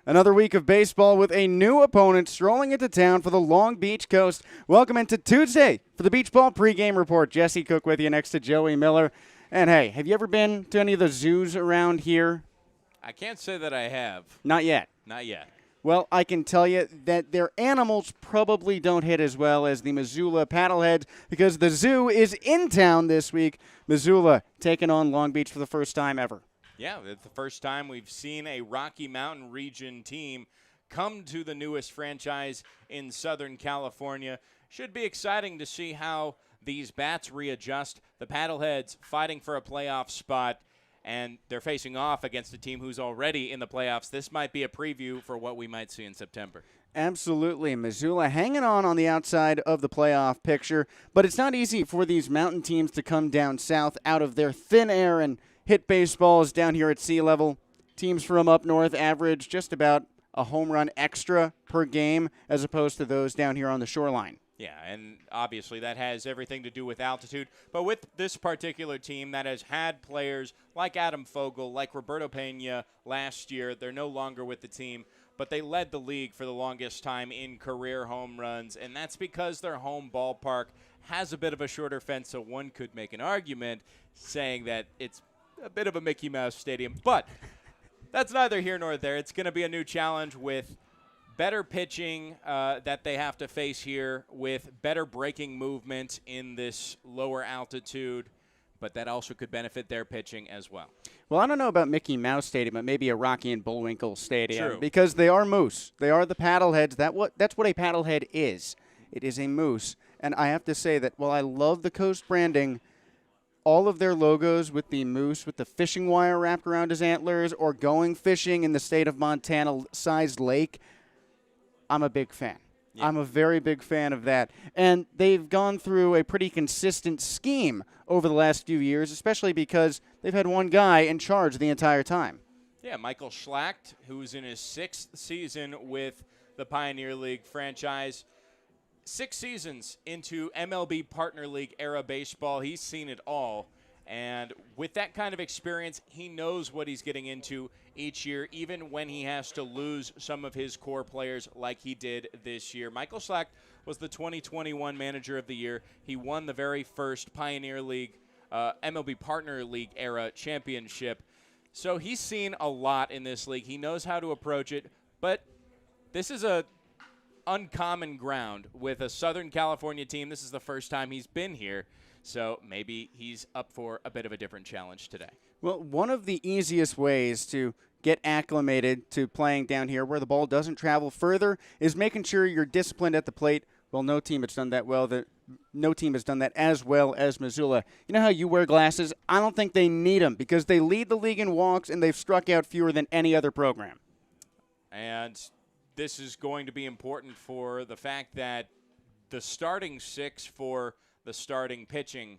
Another week of baseball with a new opponent strolling into town for the Long Beach Coast. Welcome into Tuesday for the Beach Ball pregame report. Jesse Cook with you next to Joey Miller. And hey, have you ever been to any of the zoos around here? I can't say that I have. Not yet. Not yet. Well, I can tell you that their animals probably don't hit as well as the Missoula PaddleHeads because the zoo is in town this week. Missoula taking on Long Beach for the first time ever. Yeah, it's the first time we've seen a Rocky Mountain region team come to the newest franchise in Southern California. Should be exciting to see how these bats readjust. The Paddleheads fighting for a playoff spot, and they're facing off against a team who's already in the playoffs. This might be a preview for what we might see in September. Absolutely. Missoula hanging on the outside of the playoff picture, but it's not easy for these mountain teams to come down south out of their thin air and hit baseballs down here at sea level. Teams from up north average just about a home run extra per game as opposed to those down here on the shoreline. Yeah, and obviously that has everything to do with altitude. But with this particular team that has had players like Adam Fogel, like Roberto Pena last year, they're no longer with the team, but they led the league for the longest time in career home runs, and that's because their home ballpark has a bit of a shorter fence, so one could make an argument saying that it's a bit of a Mickey Mouse stadium. But that's neither here nor there. It's going to be a new challenge with better pitching that they have to face here, with better breaking movement in this lower altitude, but that also could benefit their pitching as well. Well, I don't know about Mickey Mouse Stadium, but maybe a Rocky and Bullwinkle Stadium. True. Because they are moose. They are the paddleheads. That's what a paddlehead is. It is a moose. And I have to say that while I love the Coast branding, all of their logos with the moose, with the fishing wire wrapped around his antlers, or going fishing in the state of Montana-sized lake, I'm a big fan. Yeah. I'm a very big fan of that. And they've gone through a pretty consistent scheme over the last few years, especially because they've had one guy in charge the entire time. Yeah, Michael Schlacht, who's in his 6th season with the Pioneer League franchise. 6 seasons into MLB Partner League era baseball. He's seen it all. And with that kind of experience, he knows what he's getting into each year, even when he has to lose some of his core players like he did this year. Michael Schlacht was the 2021 Manager of the Year. He won the very first Pioneer League, MLB Partner League era championship. So he's seen a lot in this league. He knows how to approach it. But this is a uncommon ground with a Southern California team. This is the first time he's been here, so maybe he's up for a bit of a different challenge today. Well, one of the easiest ways to get acclimated to playing down here where the ball doesn't travel further is making sure you're disciplined at the plate. Well, no team has done that well. No team has done that as well as Missoula. You know how you wear glasses? I don't think they need them because they lead the league in walks and they've struck out fewer than any other program. And this is going to be important for the fact that the starting 6 for the starting pitching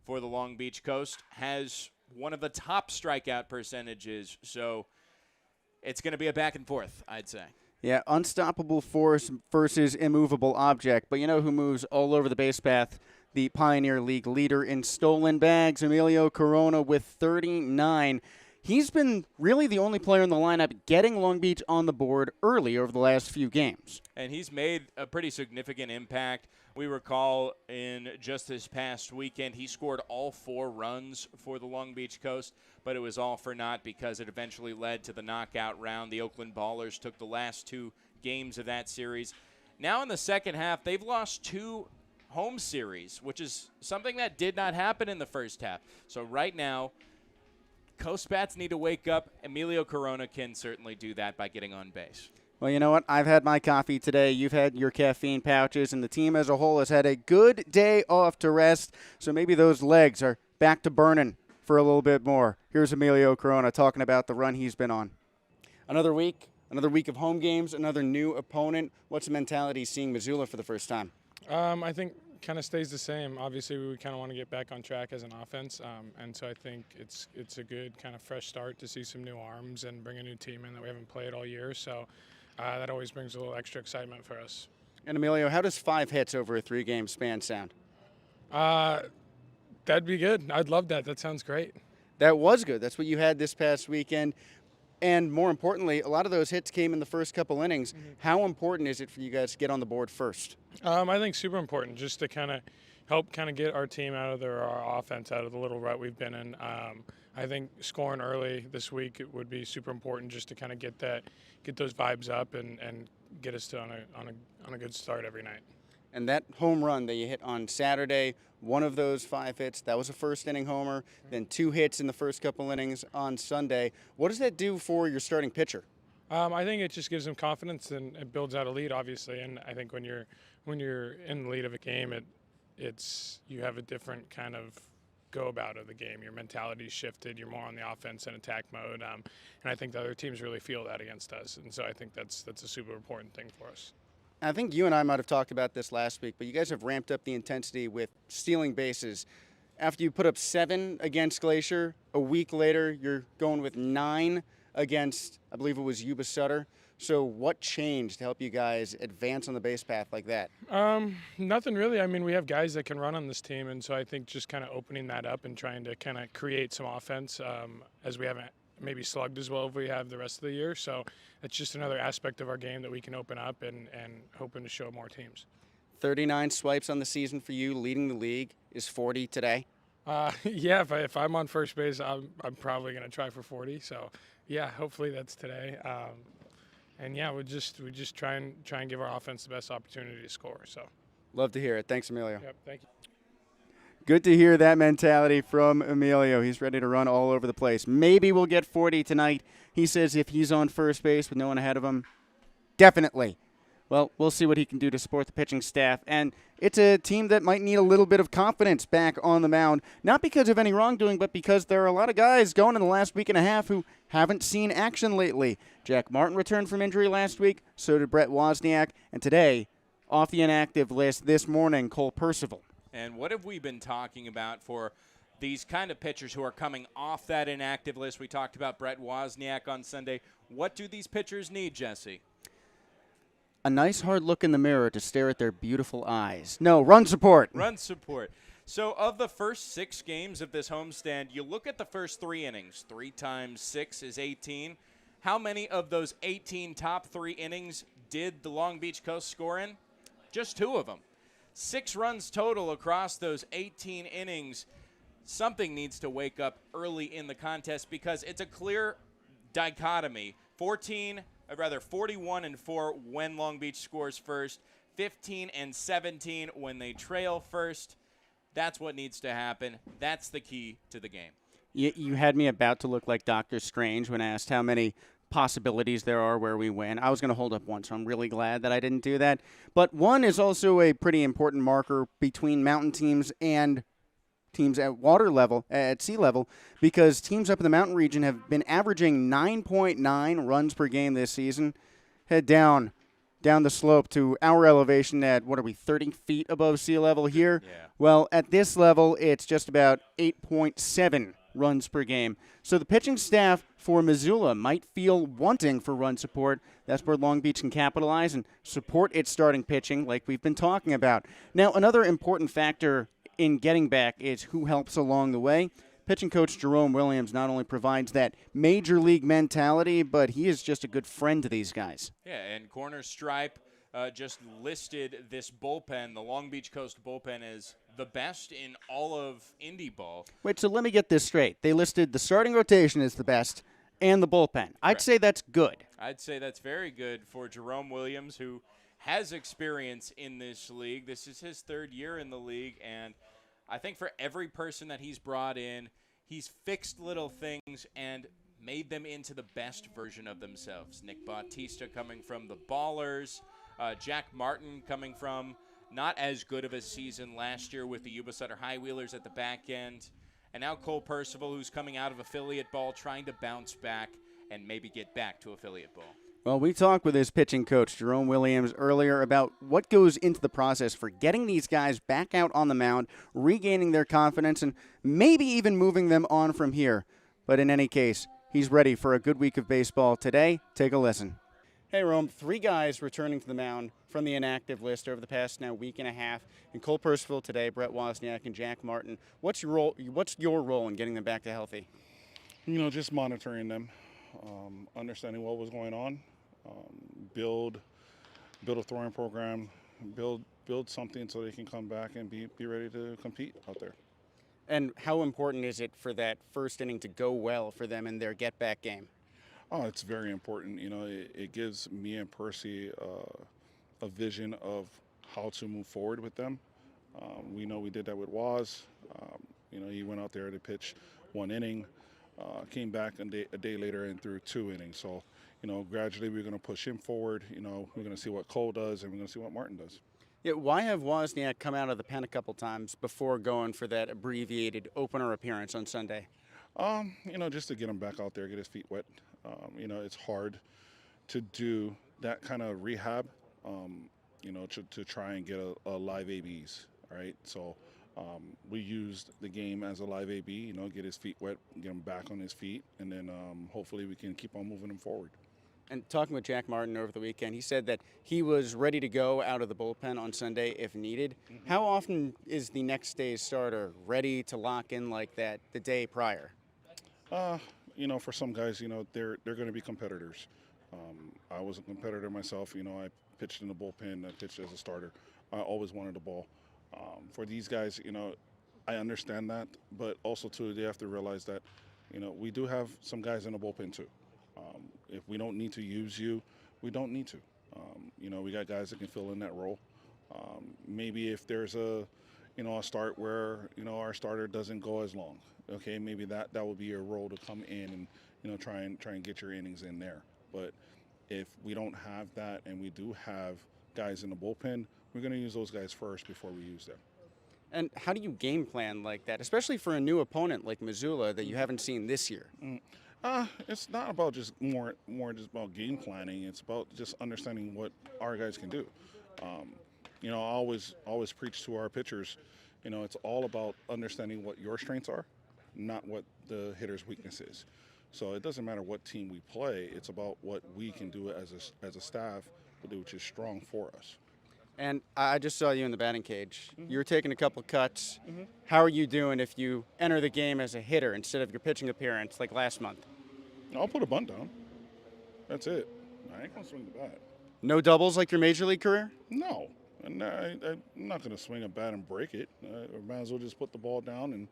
for the Long Beach Coast has one of the top strikeout percentages. So it's going to be a back and forth, I'd say. Yeah, unstoppable force versus immovable object. But you know who moves all over the base path? The Pioneer League leader in stolen bags, Emilio Corona, with 39. He's been really the only player in the lineup getting Long Beach on the board early over the last few games. And he's made a pretty significant impact. We recall in just this past weekend, he scored all 4 runs for the Long Beach Coast, but it was all for naught because it eventually led to the knockout round. The Oakland Ballers took the last 2 games of that series. Now in the second half, they've lost 2 home series, which is something that did not happen in the first half. So right now, Coast Bats need to wake up. Emilio Corona can certainly do that by getting on base. Well, you know what? I've had my coffee today. You've had your caffeine pouches, and the team as a whole has had a good day off to rest. So maybe those legs are back to burning for a little bit more. Here's Emilio Corona talking about the run he's been on. Another week of home games, another new opponent. What's the mentality seeing Missoula for the first time? I think kind of stays the same. Obviously, we kind of want to get back on track as an offense, and so I think it's a good kind of fresh start to see some new arms and bring a new team in that we haven't played all year. So that always brings a little extra excitement for us. And Emilio, how does 5 hits over a 3-game span sound? That'd be good. I'd love that. That sounds great. That was good. That's what you had this past weekend. And more importantly, a lot of those hits came in the first couple innings. How important is it for you guys to get on the board first? I think super important just to kind of help kind of get our team out of our offense out of the little rut we've been in. I think scoring early this week it would be super important just to kind of get those vibes up and get us on a good start every night. And that home run that you hit on Saturday, one of those 5 hits, that was a first inning homer, then 2 hits in the first couple innings on Sunday. What does that do for your starting pitcher? I think it just gives them confidence and it builds out a lead, obviously. And I think when you're in the lead of a game, it's you have a different kind of go about of the game. Your mentality's shifted. You're more on the offense and attack mode. And I think the other teams really feel that against us. And so I think that's a super important thing for us. I think you and I might have talked about this last week, but you guys have ramped up the intensity with stealing bases. After you put up 7 against Glacier, a week later you're going with 9 against, I believe it was Yuba Sutter. So what changed to help you guys advance on the base path like that? Nothing really. I mean, we have guys that can run on this team, and so I think just kind of opening that up and trying to kind of create some offense as we haven't maybe slugged as well as we have the rest of the year. So it's just another aspect of our game that we can open up and hoping to show more teams. 39 swipes on the season for you, leading the league. Is 40 today? Yeah, if I'm on first base, I'm probably going to try for 40. So yeah, hopefully that's today. And yeah, we just try and give our offense the best opportunity to score. So Love to hear it. Thanks, Emilio. yep, thank you. Good to hear that mentality from Emilio. He's ready to run all over the place. Maybe we'll get 40 tonight. He says if he's on first base with no one ahead of him, definitely. Well, we'll see what he can do to support the pitching staff. And it's a team that might need a little bit of confidence back on the mound, not because of any wrongdoing, but because there are a lot of guys going in the last week and a half who haven't seen action lately. Jack Martin returned from injury last week, so did Brett Wozniak, and today, off the inactive list this morning, Cole Percival. And what have we been talking about for these kind of pitchers who are coming off that inactive list? We talked about Brett Wozniak on Sunday. What do these pitchers need, Jesse? A nice hard look in the mirror to stare at their beautiful eyes. No, run support. Run support. So of the first 6 games of this homestand, you look at the first 3 innings. 3 times 6 is 18. How many of those 18 top 3 innings did the Long Beach Coast score in? Just 2 of them. 6 runs total across those 18 innings. Something needs to wake up early in the contest because it's a clear dichotomy. 41-4 when Long Beach scores first, 15-17 when they trail first. That's what needs to happen. That's the key to the game. You had me about to look like Doctor Strange when asked how many possibilities there are where we win. I was going to hold up one, so I'm really glad that I didn't do that. But 1 is also a pretty important marker between mountain teams and teams at water level, at sea level, because teams up in the mountain region have been averaging 9.9 runs per game this season. Head down the slope to our elevation at, 30 feet above sea level here? Yeah. Well, at this level, it's just about 8.7 runs per game. So the pitching staff for Missoula might feel wanting for run support. That's where Long Beach can capitalize and support its starting pitching like we've been talking about. Now, another important factor in getting back is who helps along the way. Pitching coach Jerome Williams not only provides that major league mentality, but he is just a good friend to these guys. Yeah, and Corner Stripe just listed this bullpen, the Long Beach Coast bullpen, as the best in all of indie ball. Wait, so let me get this straight. They listed the starting rotation as the best and the bullpen. I'd say that's good. I'd say that's very good for Jerome Williams, who has experience in this league. This is his 3rd year in the league, and I think for every person that he's brought in, he's fixed little things and made them into the best version of themselves. Nick Bautista coming from the Ballers, Jack Martin coming from not as good of a season last year with the Yuba Sutter High Wheelers at the back end, and now Cole Percival, who's coming out of affiliate ball, trying to bounce back and maybe get back to affiliate ball. Well, we talked with his pitching coach, Jerome Williams, earlier about what goes into the process for getting these guys back out on the mound, regaining their confidence, and maybe even moving them on from here. But in any case, he's ready for a good week of baseball today. Take a listen. Hey, Rome, 3 guys returning to the mound from the inactive list over the past now week and a half. And Cole Percival today, Brett Wozniak, and Jack Martin. What's your role in getting them back to healthy? Just monitoring them. understanding what was going on, build a throwing program, build something so they can come back and be ready to compete out there. And how important is it for that first inning to go well for them in their get-back game? Oh, it's very important. You know, it gives me and Percy a vision of how to move forward with them. We know we did that with Waz. You know, he went out there to pitch 1 inning, came back a day later and threw 2 innings. So, you know, gradually we're going to push him forward. You know, we're going to see what Cole does and we're going to see what Martin does. Yeah, why have Wozniak come out of the pen a couple times before going for that abbreviated opener appearance on Sunday? You know, just to get him back out there, get his feet wet. You know, it's hard to do that kind of rehab, you know, to try and get a live ABs, right? So we used the game as a live AB, you know, get his feet wet, get him back on his feet, and then hopefully we can keep on moving him forward. And talking with Jack Martin over the weekend, he said that he was ready to go out of the bullpen on Sunday if needed. How often is the next day's starter ready to lock in like that the day prior? You know, for some guys, you know, they're going to be competitors. I was a competitor myself. You know, I pitched in the bullpen. I pitched as a starter. I always wanted the ball. For these guys, you know, I understand that, but also too, they have to realize that, you know, we do have some guys in the bullpen too. If we don't need to use you, we don't need to. You know, we got guys that can fill in that role. Maybe if there's a start where, you know, our starter doesn't go as long, okay, maybe that would be your role to come in and, you know, try and get your innings in there. But if we don't have that and we do have guys in the bullpen, we're going to use those guys first before we use them. And how do you game plan like that, especially for a new opponent like Missoula that you haven't seen this year? It's not about just more just about game planning. It's about just understanding what our guys can do. You know, I always preach to our pitchers, you know, it's all about understanding what your strengths are, not what the hitter's weakness is. So it doesn't matter what team we play. It's about what we can do as a staff, which is strong for us. And I just saw you in the batting cage. You were taking a couple cuts. How are you doing if you enter the game as a hitter instead of your pitching appearance like last month? I'll put a bunt down. That's it. I ain't going to swing the bat. No doubles like your major league career? No. And I'm not going to swing a bat and break it. I might as well just put the ball down and,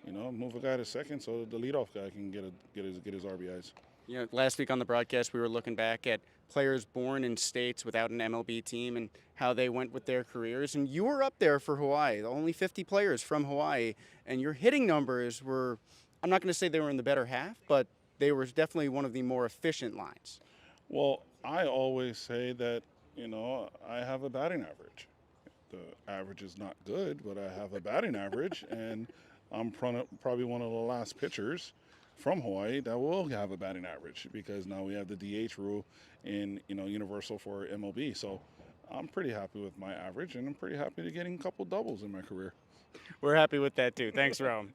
you know, move a guy to second so the leadoff guy can get his RBIs. You know, last week on the broadcast, we were looking back at players born in states without an MLB team and how they went with their careers. And you were up there for Hawaii, only 50 players from Hawaii. And your hitting numbers were, I'm not going to say they were in the better half, but they were definitely one of the more efficient lines. Well, I always say that, you know, I have a batting average. The average is not good, but I have a batting average, and I'm probably one of the last pitchers from Hawaii that will have a batting average because now we have the DH rule in, you know, universal for MLB. So I'm pretty happy with my average, and I'm pretty happy to getting a couple doubles in my career. We're happy with that, too. Thanks, Rome.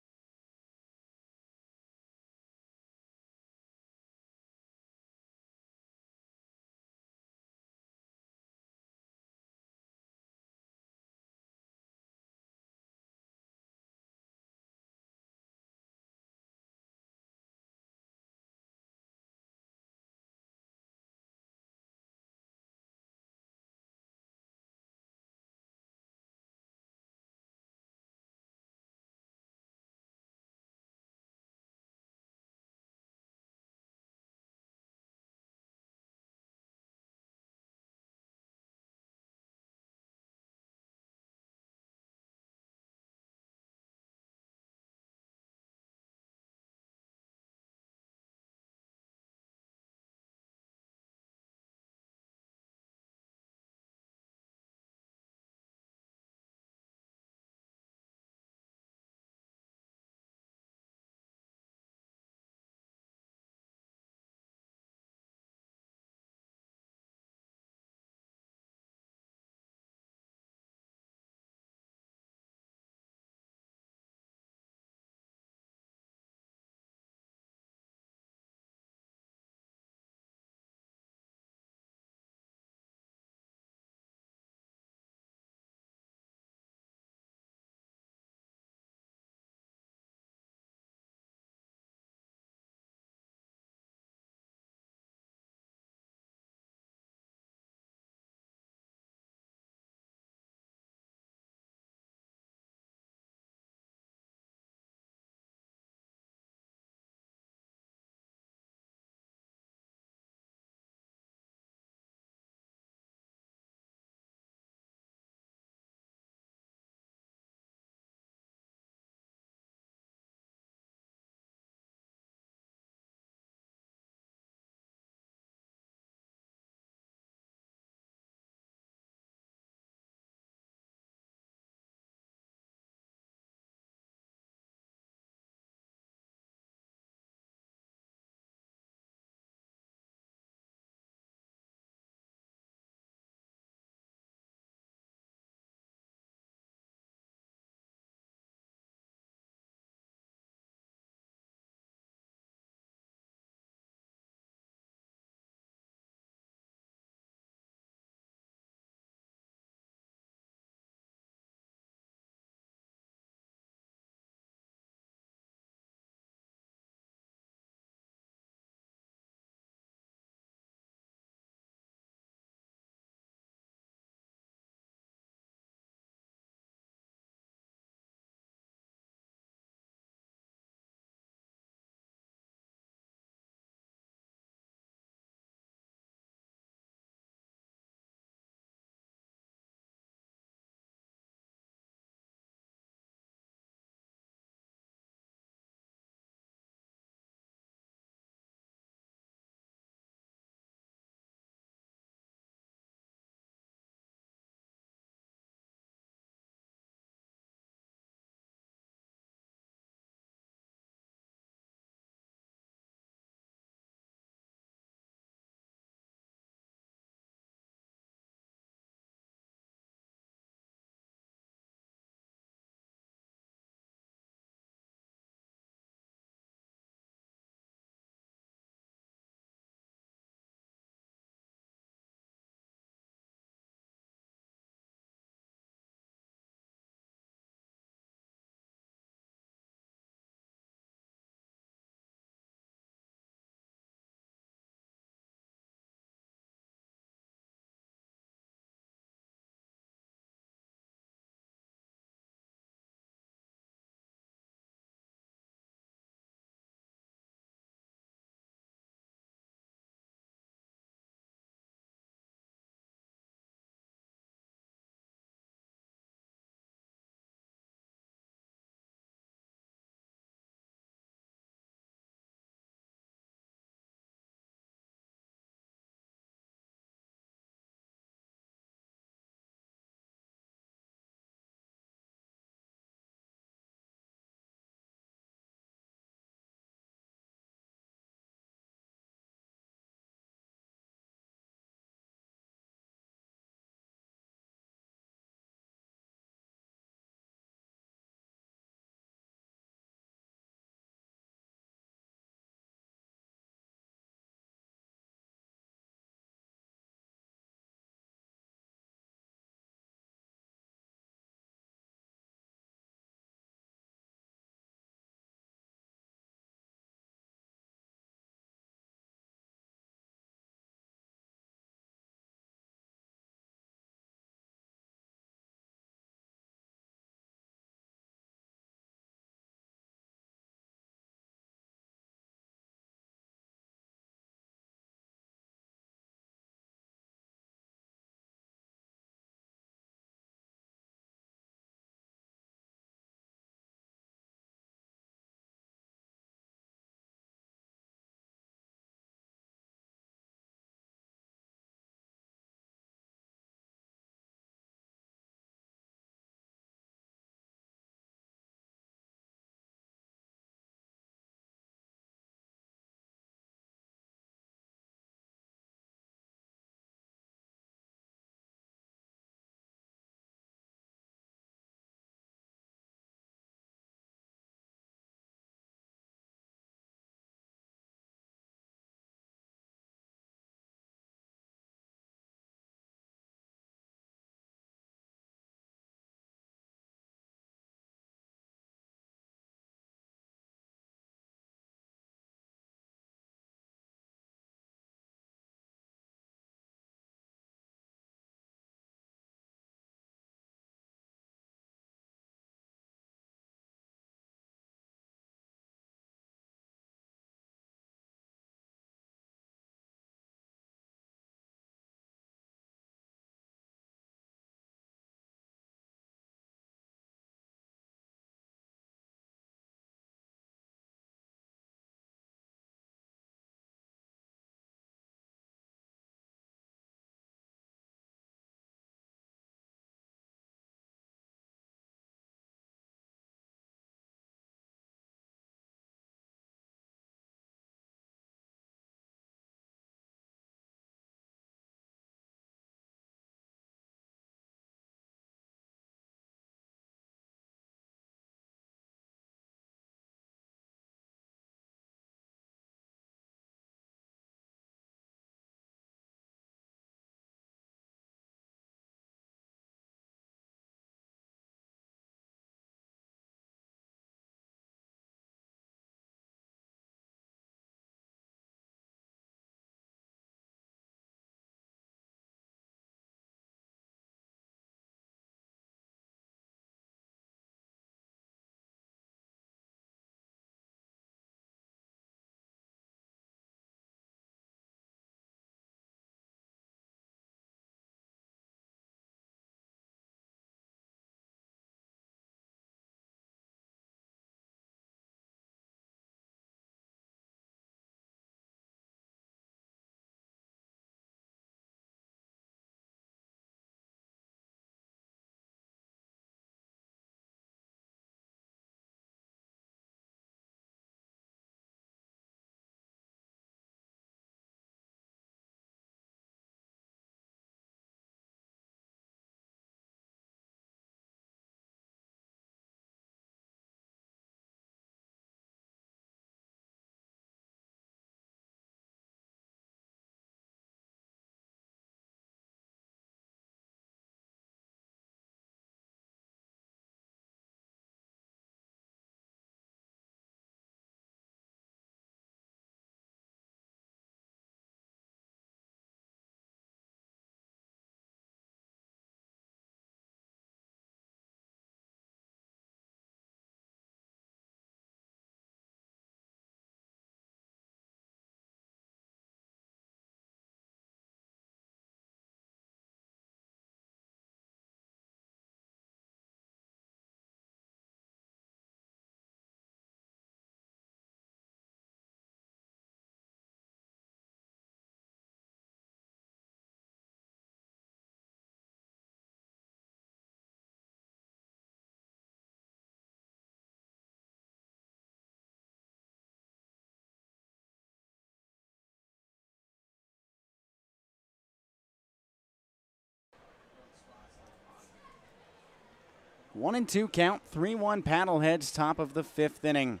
1-2 count, 3-1 Paddleheads, top of the 5th inning.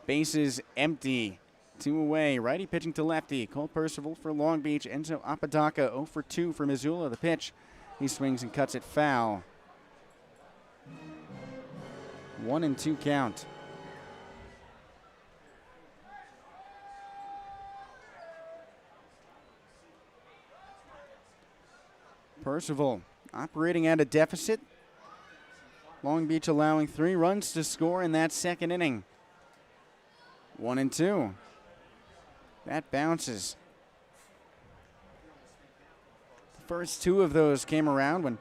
Bases empty. 2 away. Righty pitching to lefty. Cole Percival for Long Beach. Enzo Apodaca 0 for 2 for Missoula. The pitch. He swings and cuts it foul. 1-2 count. Percival operating at a deficit. Long Beach allowing 3 runs to score in that 2nd inning. 1-2. That bounces. The first 2 of those came around when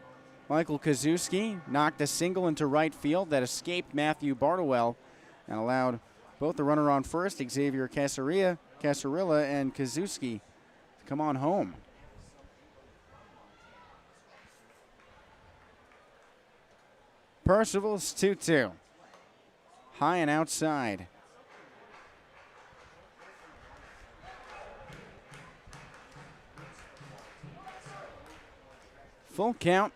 Michael Kazuski knocked a single into right field that escaped Matthew Bartowell and allowed both the runner on first, Xavier Casarilla and Kazuski, to come on home. Percival's 2-2. High and outside. Full count.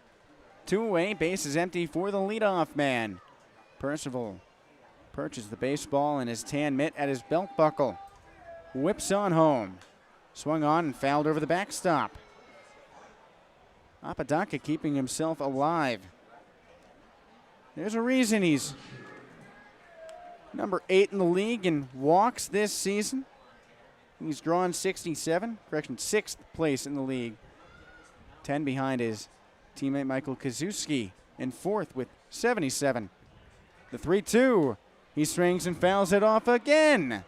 2 away. Base is empty for the leadoff man. Percival perches the baseball in his tan mitt at his belt buckle. Whips on home. Swung on and fouled over the backstop. Apodaca keeping himself alive. There's a reason he's number 8 in the league in walks this season. He's drawn 6th place in the league. 10 behind his teammate Michael Kazuski in 4th with 77. The 3-2. He swings and fouls it off again.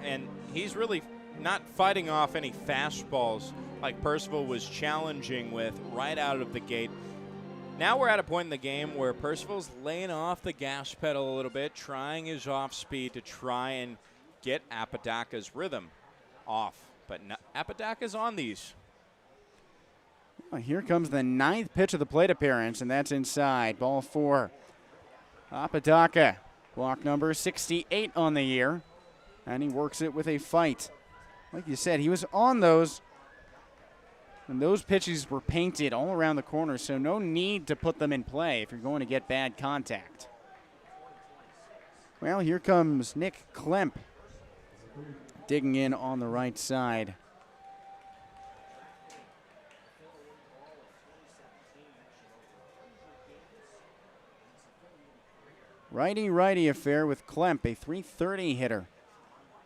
And he's really not fighting off any fastballs like Percival was challenging with right out of the gate. Now we're at a point in the game where Percival's laying off the gas pedal a little bit, trying his off speed to try and get Apodaca's rhythm off. But Apodaca's on these. Well, here comes the 9th pitch of the plate appearance, and that's inside. Ball 4. Apodaca, walk number 68 on the year, and he works it with a fight. Like you said, he was on those, and those pitches were painted all around the corner, so no need to put them in play if you're going to get bad contact. Well, here comes Nick Klemp digging in on the right side. Righty-righty affair with Klemp, a .330 hitter.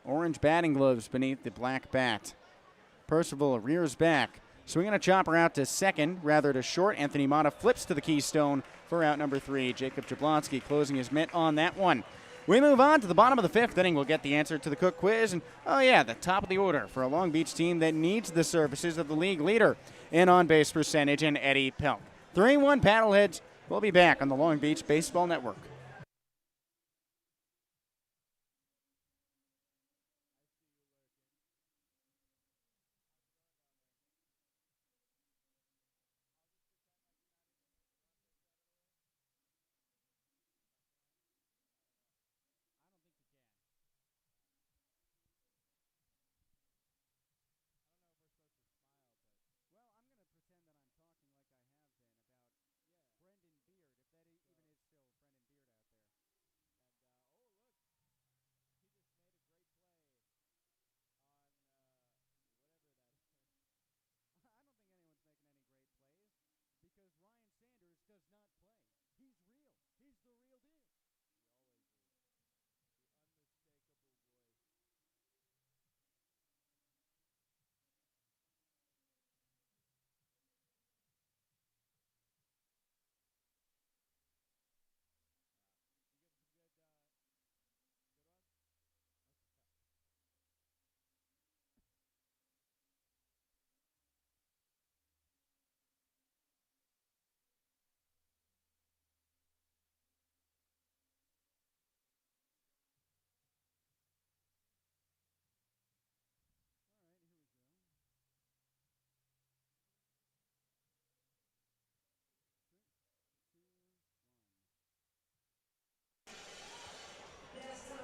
Orange batting gloves beneath the black bat. Percival rears back. Swinging a chopper out to second, rather to short. Anthony Mata flips to the keystone for out number 3. Jacob Jablonski closing his mitt on that one. We move on to the bottom of the 5th inning. We'll get the answer to the Cook quiz. And, oh yeah, the top of the order for a Long Beach team that needs the services of the league leader in on-base percentage and Eddie Pelk. 3-1 Paddleheads. We'll be back on the Long Beach Baseball Network.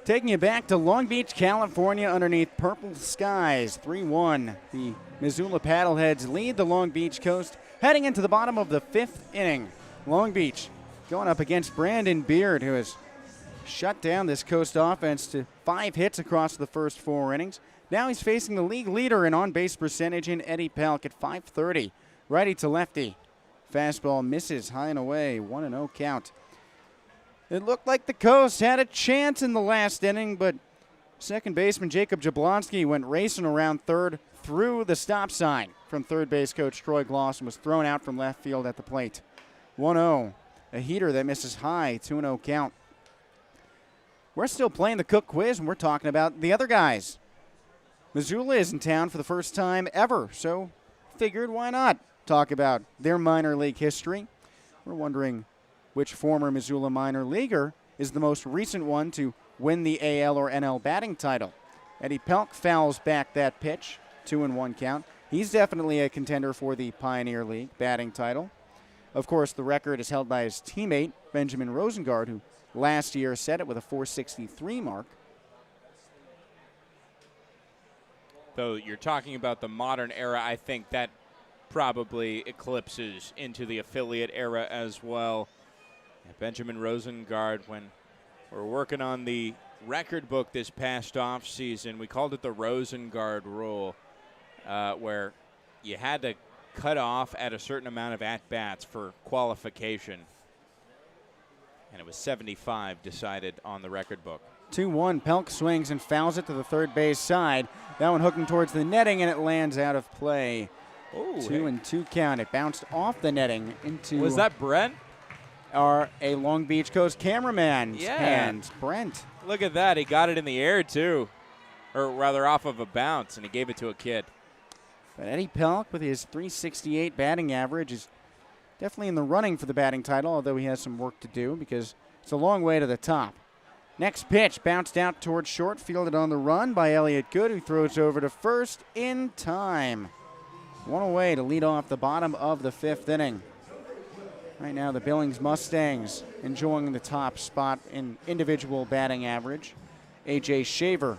Taking you back to Long Beach, California, underneath purple skies. 3-1. The Missoula Paddleheads lead the Long Beach Coast heading into the bottom of the 5th inning. Long Beach going up against Brandon Beard, who has shut down this Coast offense to 5 hits across the first 4 innings. Now he's facing the league leader in on-base percentage in Eddie Pelk at .530. Righty to lefty. Fastball misses high and away. 1-0 count. It looked like the Coast had a chance in the last inning, but second baseman Jacob Jablonski went racing around third through the stop sign from third base coach Troy Gloss and was thrown out from left field at the plate. 1-0. A heater that misses high. 2-0 count. We're still playing the Cook Quiz, and we're talking about the other guys. Missoula is in town for the first time ever, so figured why not talk about their minor league history. We're wondering which former Missoula minor leaguer is the most recent one to win the AL or NL batting title. Eddie Pelk fouls back that pitch, 2-1 count. He's definitely a contender for the Pioneer League batting title. Of course, the record is held by his teammate, Benjamin Rosengard, who last year set it with a .463 mark. Though you're talking about the modern era, I think that probably eclipses into the affiliate era as well. Benjamin Rosengard, when we're working on the record book this past offseason, we called it the Rosengard rule, where you had to cut off at a certain amount of at-bats for qualification. And it was 75 decided on the record book. 2-1, Pelk swings and fouls it to the third base side. That one hooking towards the netting, and it lands out of play. Ooh, 2-2 count. It bounced off the netting into was that Brent? a Long Beach Coast cameraman's hands. Brent. Look at that. He got it in the air, too. Or rather off of a bounce, and he gave it to a kid. But Eddie Pelk, with his .368 batting average, is definitely in the running for the batting title, although he has some work to do because it's a long way to the top. Next pitch bounced out towards short, fielded on the run by Elliott Good, who throws over to first in time. One away to lead off the bottom of the 5th inning. Right now, the Billings Mustangs enjoying the top spot in individual batting average. A.J. Shaver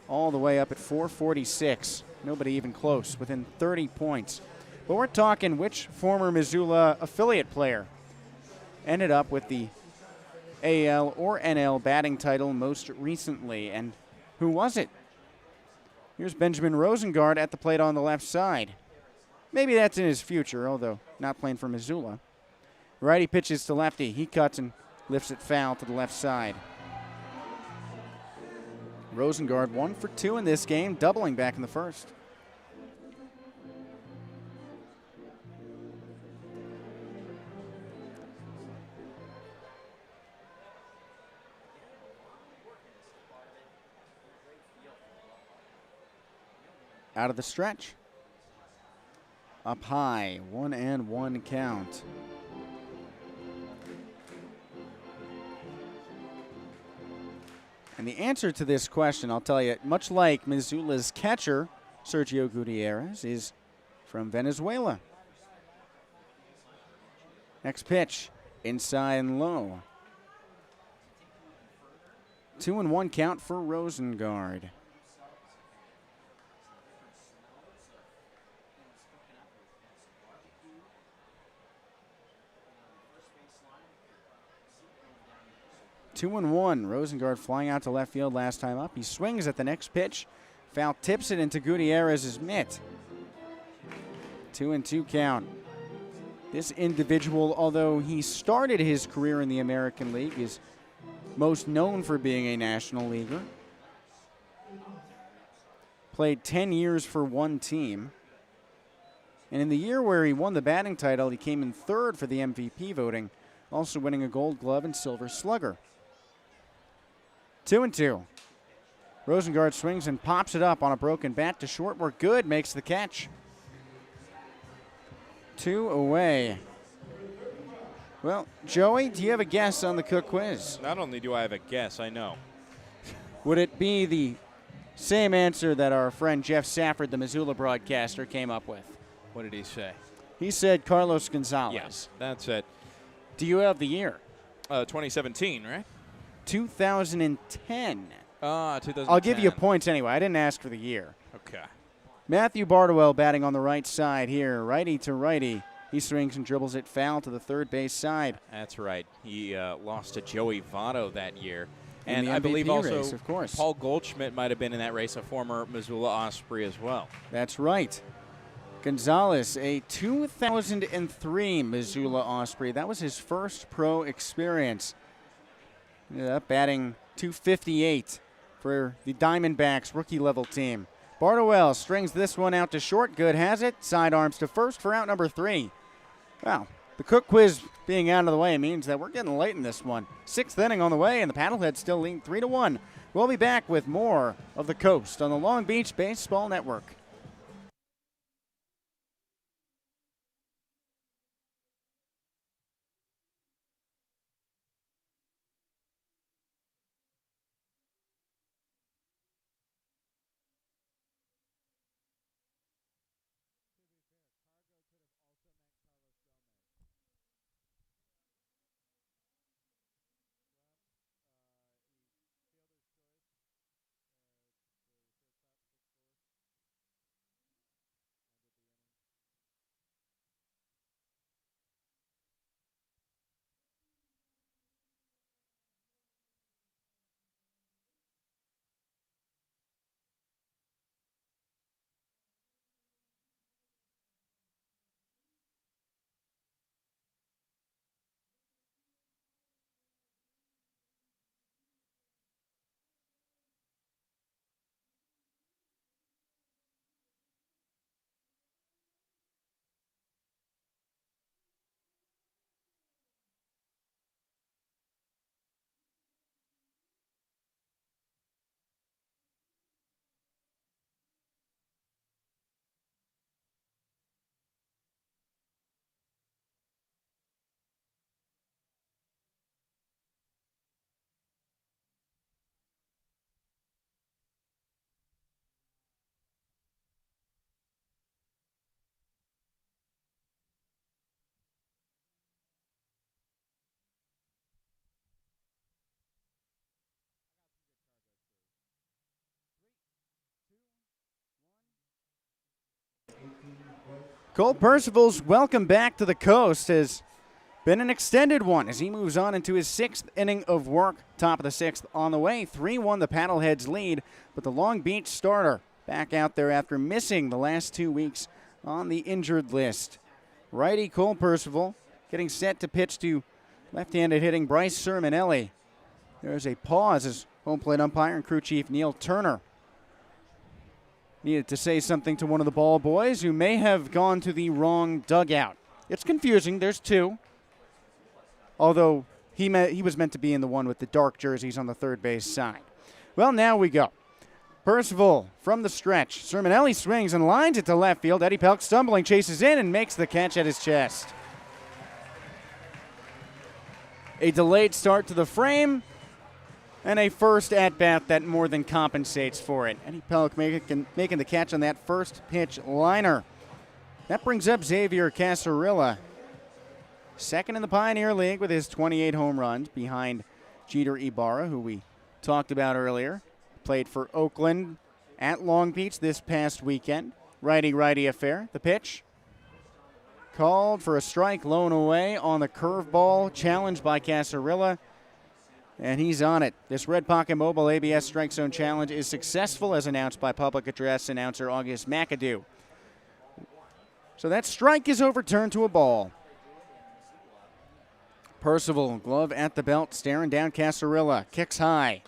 all the way up at .446. Nobody even close, within 30 points. But we're talking which former Missoula affiliate player ended up with the AL or NL batting title most recently, and who was it? Here's Benjamin Rosengard at the plate on the left side. Maybe that's in his future, although not playing for Missoula. Righty pitches to lefty. He cuts and lifts it foul to the left side. Rosengard 1 for 2 in this game, doubling back in the first. Out of the stretch. Up high, 1-1 count. And the answer to this question, I'll tell you, much like Missoula's catcher, Sergio Gutierrez, is from Venezuela. Next pitch, inside and low. 2-1 count for Rosengard. Two and one. Rosengard flying out to left field last time up. He swings at the next pitch. Foul tips it into Gutierrez's mitt. 2-2 count. This individual, although he started his career in the American League, is most known for being a National Leaguer. Played 10 years for one team. And in the year where he won the batting title, he came in third for the MVP voting, also winning a Gold Glove and Silver Slugger. 2-2. Rosengard swings and pops it up on a broken bat to short where Good makes the catch. 2 away. Well, Joey, do you have a guess on the Cook Quiz? Not only do I have a guess, I know. Would it be the same answer that our friend Jeff Safford, the Missoula broadcaster, came up with? What did he say? He said Carlos Gonzalez. Yes, that's it. Do you have the year? 2017, right? 2010. 2010. I'll give you points anyway. I didn't ask for the year. Okay. Matthew Bardwell batting on the right side here, righty to righty. He swings and dribbles it foul to the third base side. That's right. He lost to Joey Votto that year. In And the I believe MVP also race, of course. Paul Goldschmidt might have been in that race, a former Missoula Osprey as well. That's right. Gonzalez, a 2003 Missoula Osprey. That was his first pro experience. Ended up batting .258 for the Diamondbacks rookie-level team. Bardwell strings this one out to short. Good has it. Sidearms to first for out number 3. Wow. The Cook quiz being out of the way means that we're getting late in this one. 6th inning on the way, and the Paddleheads still lead 3-1. We'll be back with more of the Coast on the Long Beach Baseball Network. Cole Percival's welcome back to the Coast has been an extended one as he moves on into his 6th inning of work. Top of the 6th on the way. 3-1 the Paddleheads lead, but the Long Beach starter back out there after missing the last 2 weeks on the injured list. Righty Cole Percival getting set to pitch to left-handed hitting Bryce Sermonelli. There's a pause as home plate umpire and crew chief Neil Turner needed to say something to one of the ball boys who may have gone to the wrong dugout. It's confusing. There's 2. Although he was meant to be in the one with the dark jerseys on the third base side. Well, now we go. Percival from the stretch. Sermonelli swings and lines it to left field. Eddie Pelk stumbling, chases in and makes the catch at his chest. A delayed start to the frame and a first at-bat that more than compensates for it. Eddie Pelk making the catch on that first pitch liner. That brings up Xavier Casarilla, second in the Pioneer League with his 28 home runs behind Jeter Ibarra, who we talked about earlier. Played for Oakland at Long Beach this past weekend. Righty-righty affair. The pitch called for a strike, low and away on the curveball, challenged by Casarilla. And he's on it. This Red Pocket Mobile ABS Strike Zone Challenge is successful as announced by public address announcer August McAdoo. So that strike is overturned to a ball. Percival, glove at the belt, staring down Casarilla. Kicks high.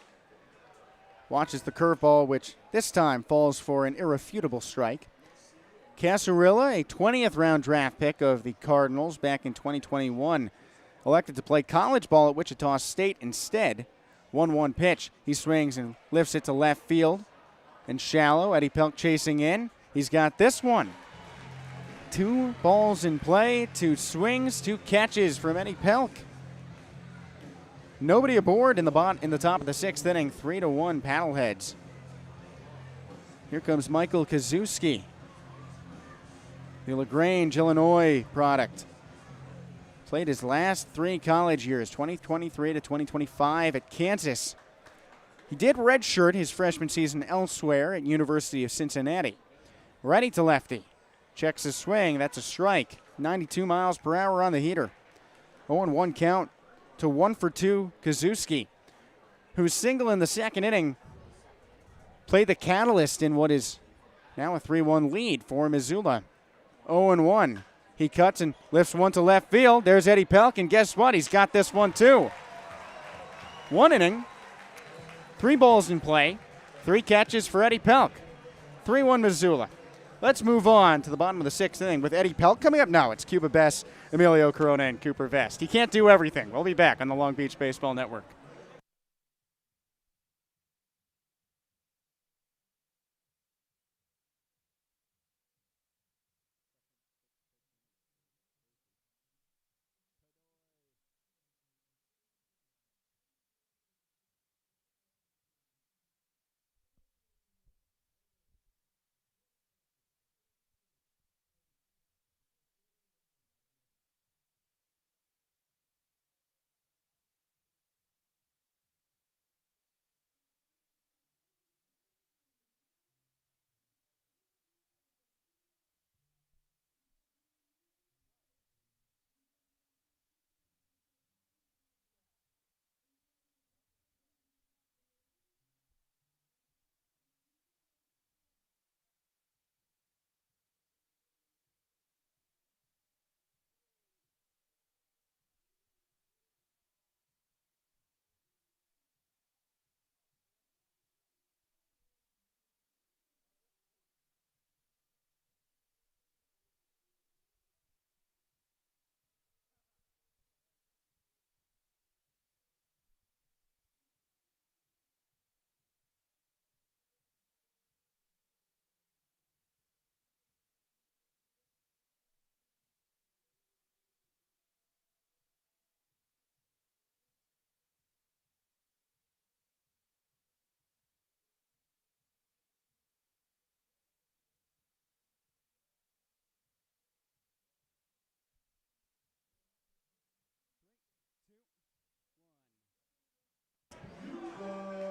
Watches the curveball, which this time falls for an irrefutable strike. Casarilla, a 20th round draft pick of the Cardinals back in 2021, elected to play college ball at Wichita State instead. 1-1 pitch. He swings and lifts it to left field. And shallow. Eddie Pelk chasing in. He's got this one. 2 balls in play, 2 swings, 2 catches from Eddie Pelk. Nobody aboard in the top of the 6th inning. 3-1 Paddleheads. Here comes Michael Kazuski, the LaGrange, Illinois product. Played his last 3 college years, 2023 to 2025 at Kansas. He did redshirt his freshman season elsewhere at University of Cincinnati. Righty to lefty. Checks his swing. That's a strike. 92 miles per hour on the heater. 0-1 count to 1-for-2 Kazuski, whose single in the second inning played the catalyst in what is now a 3-1 lead for Missoula. 0-1. He cuts and lifts one to left field. There's Eddie Pelk, and guess what? He's got this one too. 1 inning, 3 balls in play, 3 catches for Eddie Pelk. 3-1 Missoula. Let's move on to the bottom of the 6th inning with Eddie Pelk coming up now. It's Cuba Bess, Emilio Corona, and Cooper Vest. He can't do everything. We'll be back on the Long Beach Baseball Network.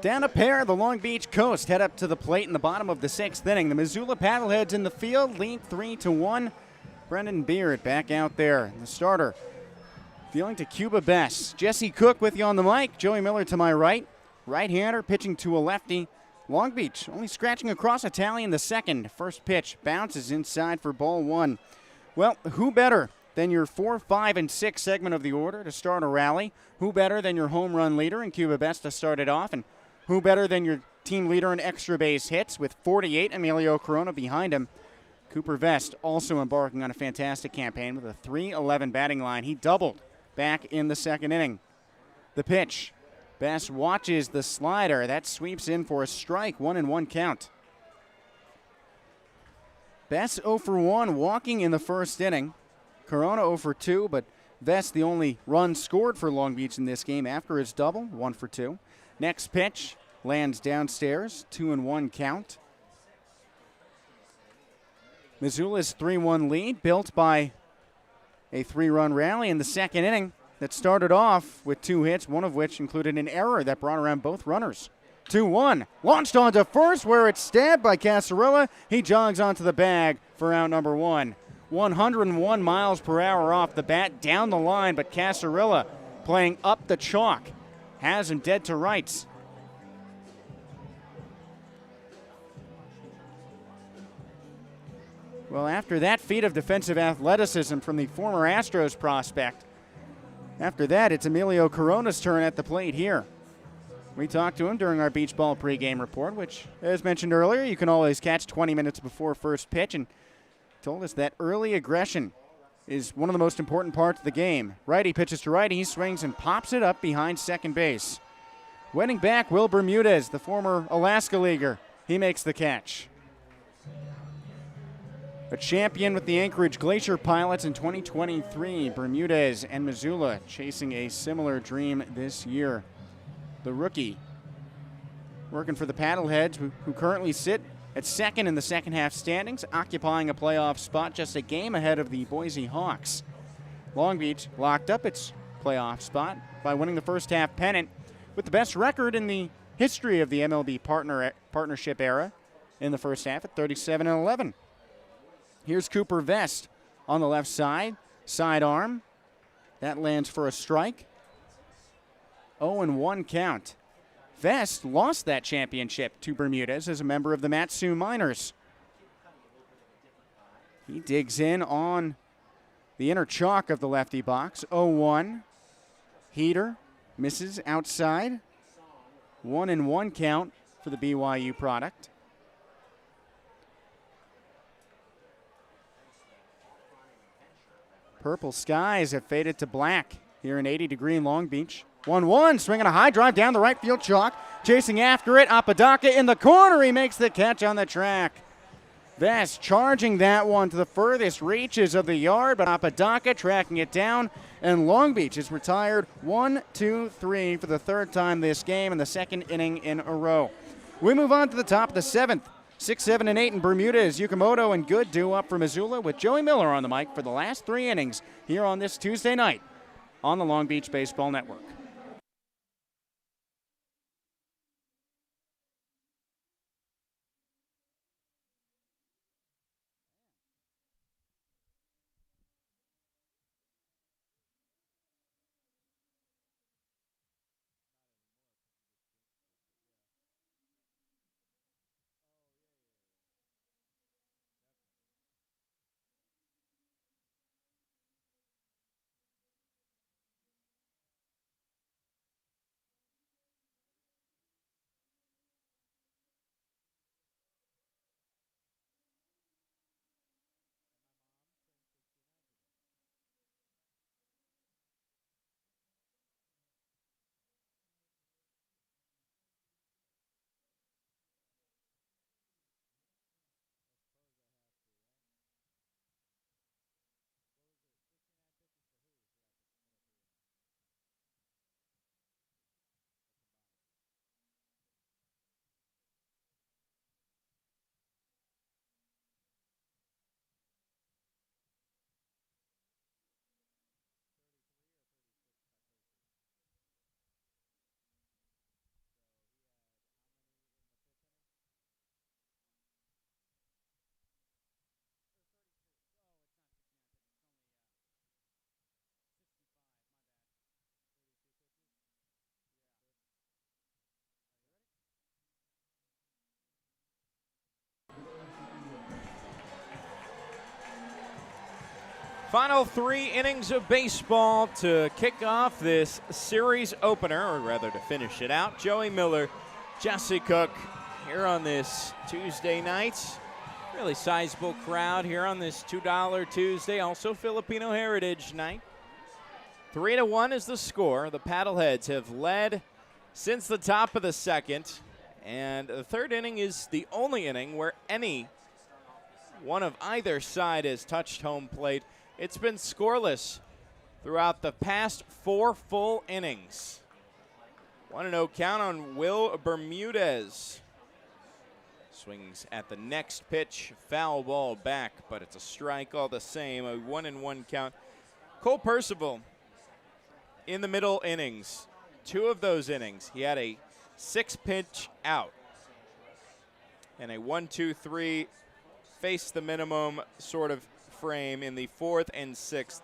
Down a pair, the Long Beach Coast head up to the plate in the bottom of the 6th inning. The Missoula Paddleheads in the field lead 3-1. Brendan Beard back out there. The starter feeling to Cuba Bess. Jesse Cook with you on the mic. Joey Miller to my right. Right-hander pitching to a lefty. Long Beach only scratching across a tally in the second. First pitch bounces inside for ball 1. Well, who better than your 4, 5, and 6 segment of the order to start a rally? Who better than your home run leader in Cuba Bess to start it off? And who better than your team leader in extra base hits with 48, Emilio Corona behind him. Cooper Vest also embarking on a fantastic campaign with a .311 batting line. He doubled back in the second inning. The pitch. Best watches the slider. That sweeps in for a strike, 1-1 count. Best 0 for 1 walking in the first inning. Corona 0 for 2, but Vest the only run scored for Long Beach in this game after his double, 1 for 2. Next pitch lands downstairs, 2-1 count. Missoula's 3-1 lead built by a 3-run rally in the second inning that started off with 2 hits, one of which included an error that brought around both runners. 2-1, launched onto first where it's stabbed by Casarilla. He jogs onto the bag for out number 1. 101 miles per hour off the bat, down the line, but Casarilla playing up the chalk has him dead to rights. Well, after that feat of defensive athleticism from the former Astros prospect, after that, it's Emilio Corona's turn at the plate here. We talked to him during our beach ball pregame report, which, as mentioned earlier, you can always catch 20 minutes before first pitch, and told us that early aggression is one of the most important parts of the game. Righty pitches to righty, he swings and pops it up behind second base. Winning back, Will Bermudez, the former Alaska Leaguer. He makes the catch. A champion with the Anchorage Glacier Pilots in 2023. Bermudez and Missoula chasing a similar dream this year. The rookie working for the Paddleheads, who currently sit at second in the second half standings, occupying a playoff spot just a game ahead of the Boise Hawks. Long Beach locked up its playoff spot by winning the first half pennant with the best record in the history of the MLB partnership era in the first half at 37-11. Here's Cooper Vest on the left side, sidearm. That lands for a strike. 0-1 count. Vest lost that championship to Bermudez as a member of the Matsu Miners. He digs in on the inner chalk of the lefty box. 0-1. Heater misses outside. 1-1 count for the BYU product. Purple skies have faded to black here in 80-degree Long Beach. 1-1, swinging a high drive down the right field chalk. Chasing after it, Apodaca in the corner. He makes the catch on the track. Vest charging that one to the furthest reaches of the yard, but Apodaca tracking it down, and Long Beach is retired 1-2-3 for the third time this game in the second inning in a row. We move on to the top of the seventh. 6, 7, and 8 in Bermudez, Yukamoto, and Good due up for Missoula with Joey Miller on the mic for the last 3 innings here on this Tuesday night on the Long Beach Baseball Network. Final 3 innings of baseball to kick off this series opener, or rather to finish it out. Joey Miller, Jesse Cook here on this Tuesday night. Really sizable crowd here on this $2 Tuesday, also Filipino Heritage Night. 3-1 is the score. The Paddleheads have led since the top of the second, and the third inning is the only inning where any one of either side has touched home plate. It's been scoreless throughout the past 4 full innings. 1-0 count on Will Bermudez. Swings at the next pitch, foul ball back, but it's a strike all the same. A 1-1 count. Cole Percival in the middle innings. 2 of those innings, he had a 6-pitch out. And a 1-2-3 face the minimum sort of frame in the 4th and 6th.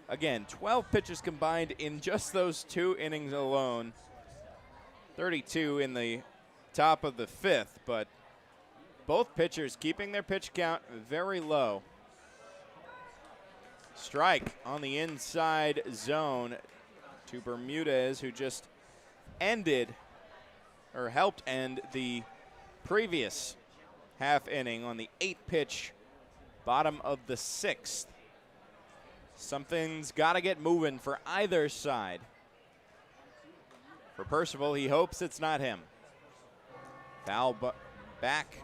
Again, 12 pitches combined in just those 2 innings alone. 32 in the top of the 5th, but both pitchers keeping their pitch count very low. Strike on the inside zone to Bermudez, who just ended or helped end the previous half inning on the 8-pitch bottom of the 6th. Something's got to get moving for either side. For Percival, he hopes it's not him. Foul back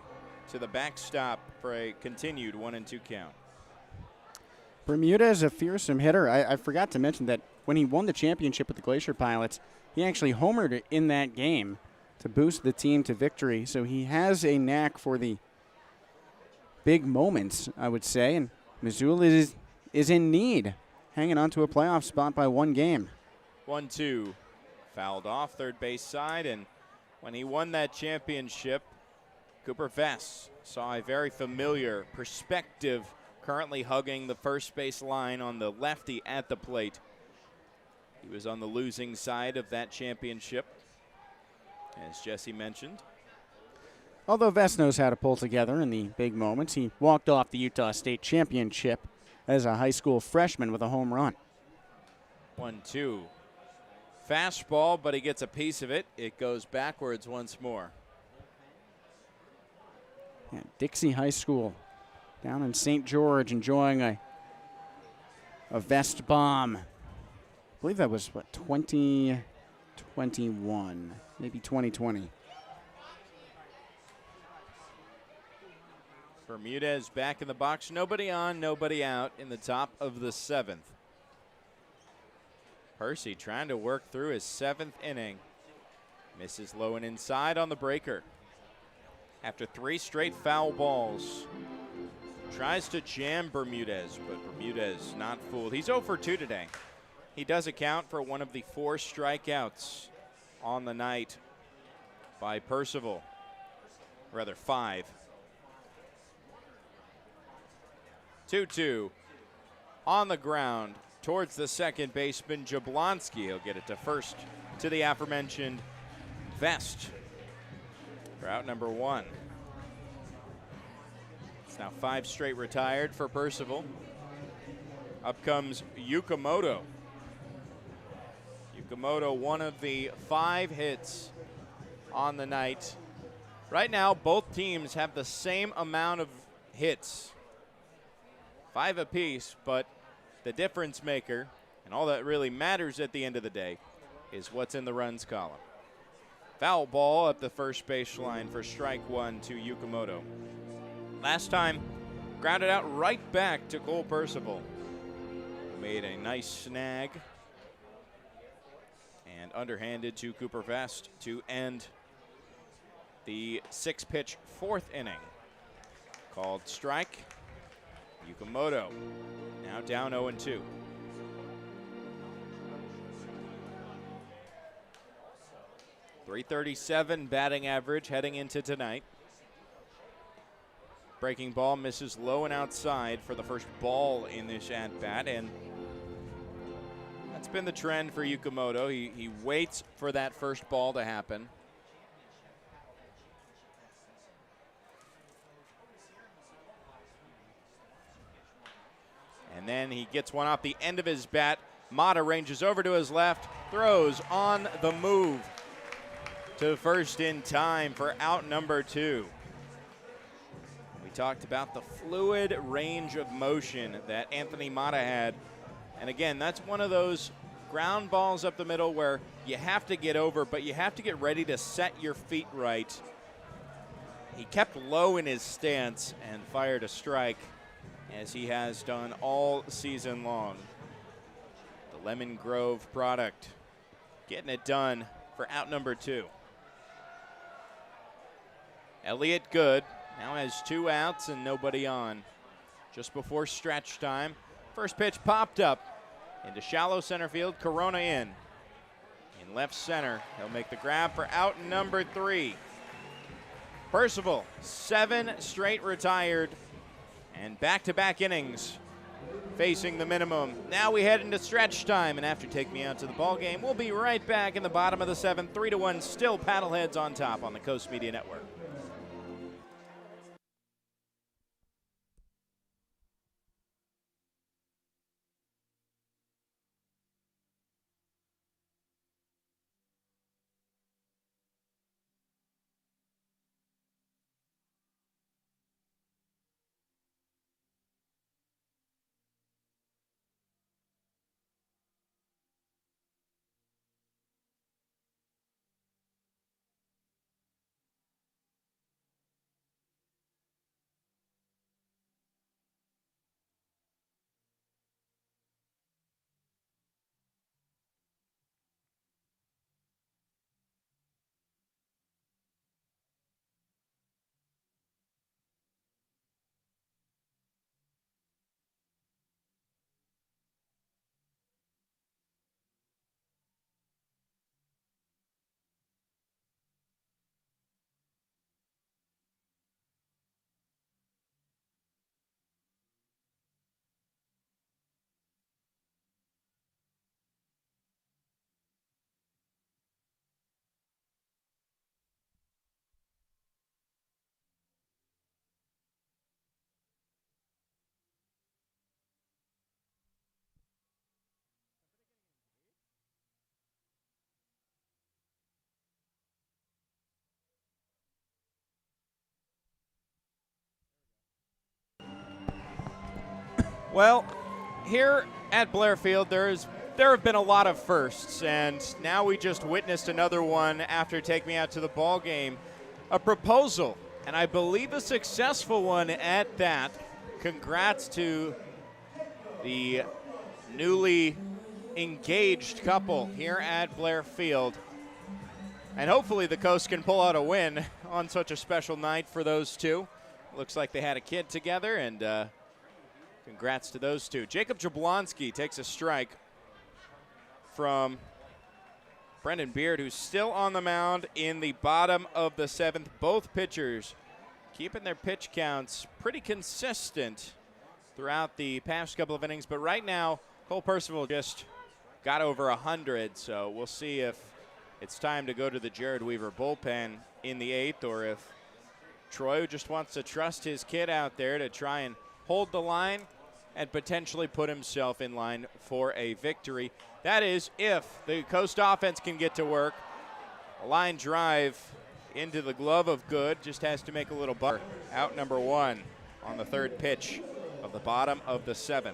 to the backstop for a continued 1-2 count. Bermudez, a fearsome hitter. I forgot to mention that when he won the championship with the Glacier Pilots, he actually homered in that game to boost the team to victory. So he has a knack for the big moments, I would say, and Missoula is in need hanging on to a playoff spot by 1 game. 1-2. Fouled off third base side, and when he won that championship, Cooper Vest saw a very familiar perspective currently hugging the first base line on the lefty at the plate. He was on the losing side of that championship, as Jesse mentioned. Although Vest knows how to pull together in the big moments, he walked off the Utah State Championship as a high school freshman with a home run. 1-2. Fastball, but he gets a piece of it. It goes backwards once more. Yeah, Dixie High School down in St. George enjoying a Vest bomb. I believe that was, 2021, maybe 2020. Bermudez back in the box. Nobody on, nobody out in the top of the 7th. Percy trying to work through his 7th inning. Misses low and inside on the breaker. After 3 straight foul balls. Tries to jam Bermudez, but Bermudez not fooled. He's 0 for 2 today. He does account for one of the 4 strikeouts on the night by Percival. Rather 5. 2-2 on the ground towards the second baseman, Jablonski. He'll get it to first to the aforementioned Vest for out number 1. It's now 5 straight retired for Percival. Up comes Yukamoto. Yukamoto, one of the 5 hits on the night. Right now, both teams have the same amount of hits. 5 apiece, but the difference maker, and all that really matters at the end of the day, is what's in the runs column. Foul ball up the first baseline for strike 1 to Yukamoto. Last time, grounded out right back to Cole Percival. Made a nice snag and underhanded to Cooper Vest to end the 6-pitch 4th inning. Called strike. Yukamoto now down 0-2. .337 batting average heading into tonight. Breaking ball misses low and outside for the first ball in this at-bat, and that's been the trend for Yukamoto. He waits for that first ball to happen. And then he gets one off the end of his bat. Mata ranges over to his left, throws on the move to first in time for out number 2. We talked about the fluid range of motion that Anthony Mata had. And again, that's one of those ground balls up the middle where you have to get over, but you have to get ready to set your feet right. He kept low in his stance and fired a strike, as he has done all season long. The Lemon Grove product getting it done for out number 2. Elliott Good now has 2 outs and nobody on. Just before stretch time, first pitch popped up into shallow center field. Corona in left center. He'll make the grab for out number 3. Percival, 7 straight retired and back-to-back innings facing the minimum. Now we head into stretch time, and after Take Me Out to the ball game, we'll be right back in the bottom of the 7th. 3-1, still Paddleheads on top on the Coast Media Network. Well, here at Blair Field, there have been a lot of firsts, and now we just witnessed another one after Take Me Out to the Ball Game. A proposal, and I believe a successful one at that. Congrats to the newly engaged couple here at Blair Field. And hopefully the Coast can pull out a win on such a special night for those two. Looks like they had a kid together, and congrats to those two. Jacob Jablonski takes a strike from Brendan Beard, who's still on the mound in the bottom of the 7th. Both pitchers keeping their pitch counts pretty consistent throughout the past couple of innings. But right now, Cole Percival just got over 100, so we'll see if it's time to go to the Jared Weaver bullpen in the 8th, or if Troy just wants to trust his kid out there to try and hold the line and potentially put himself in line for a victory. That is, if the Coast offense can get to work. A line drive into the glove of Good, just has to make a little butter. Out number 1 on the 3rd pitch of the bottom of the 7th.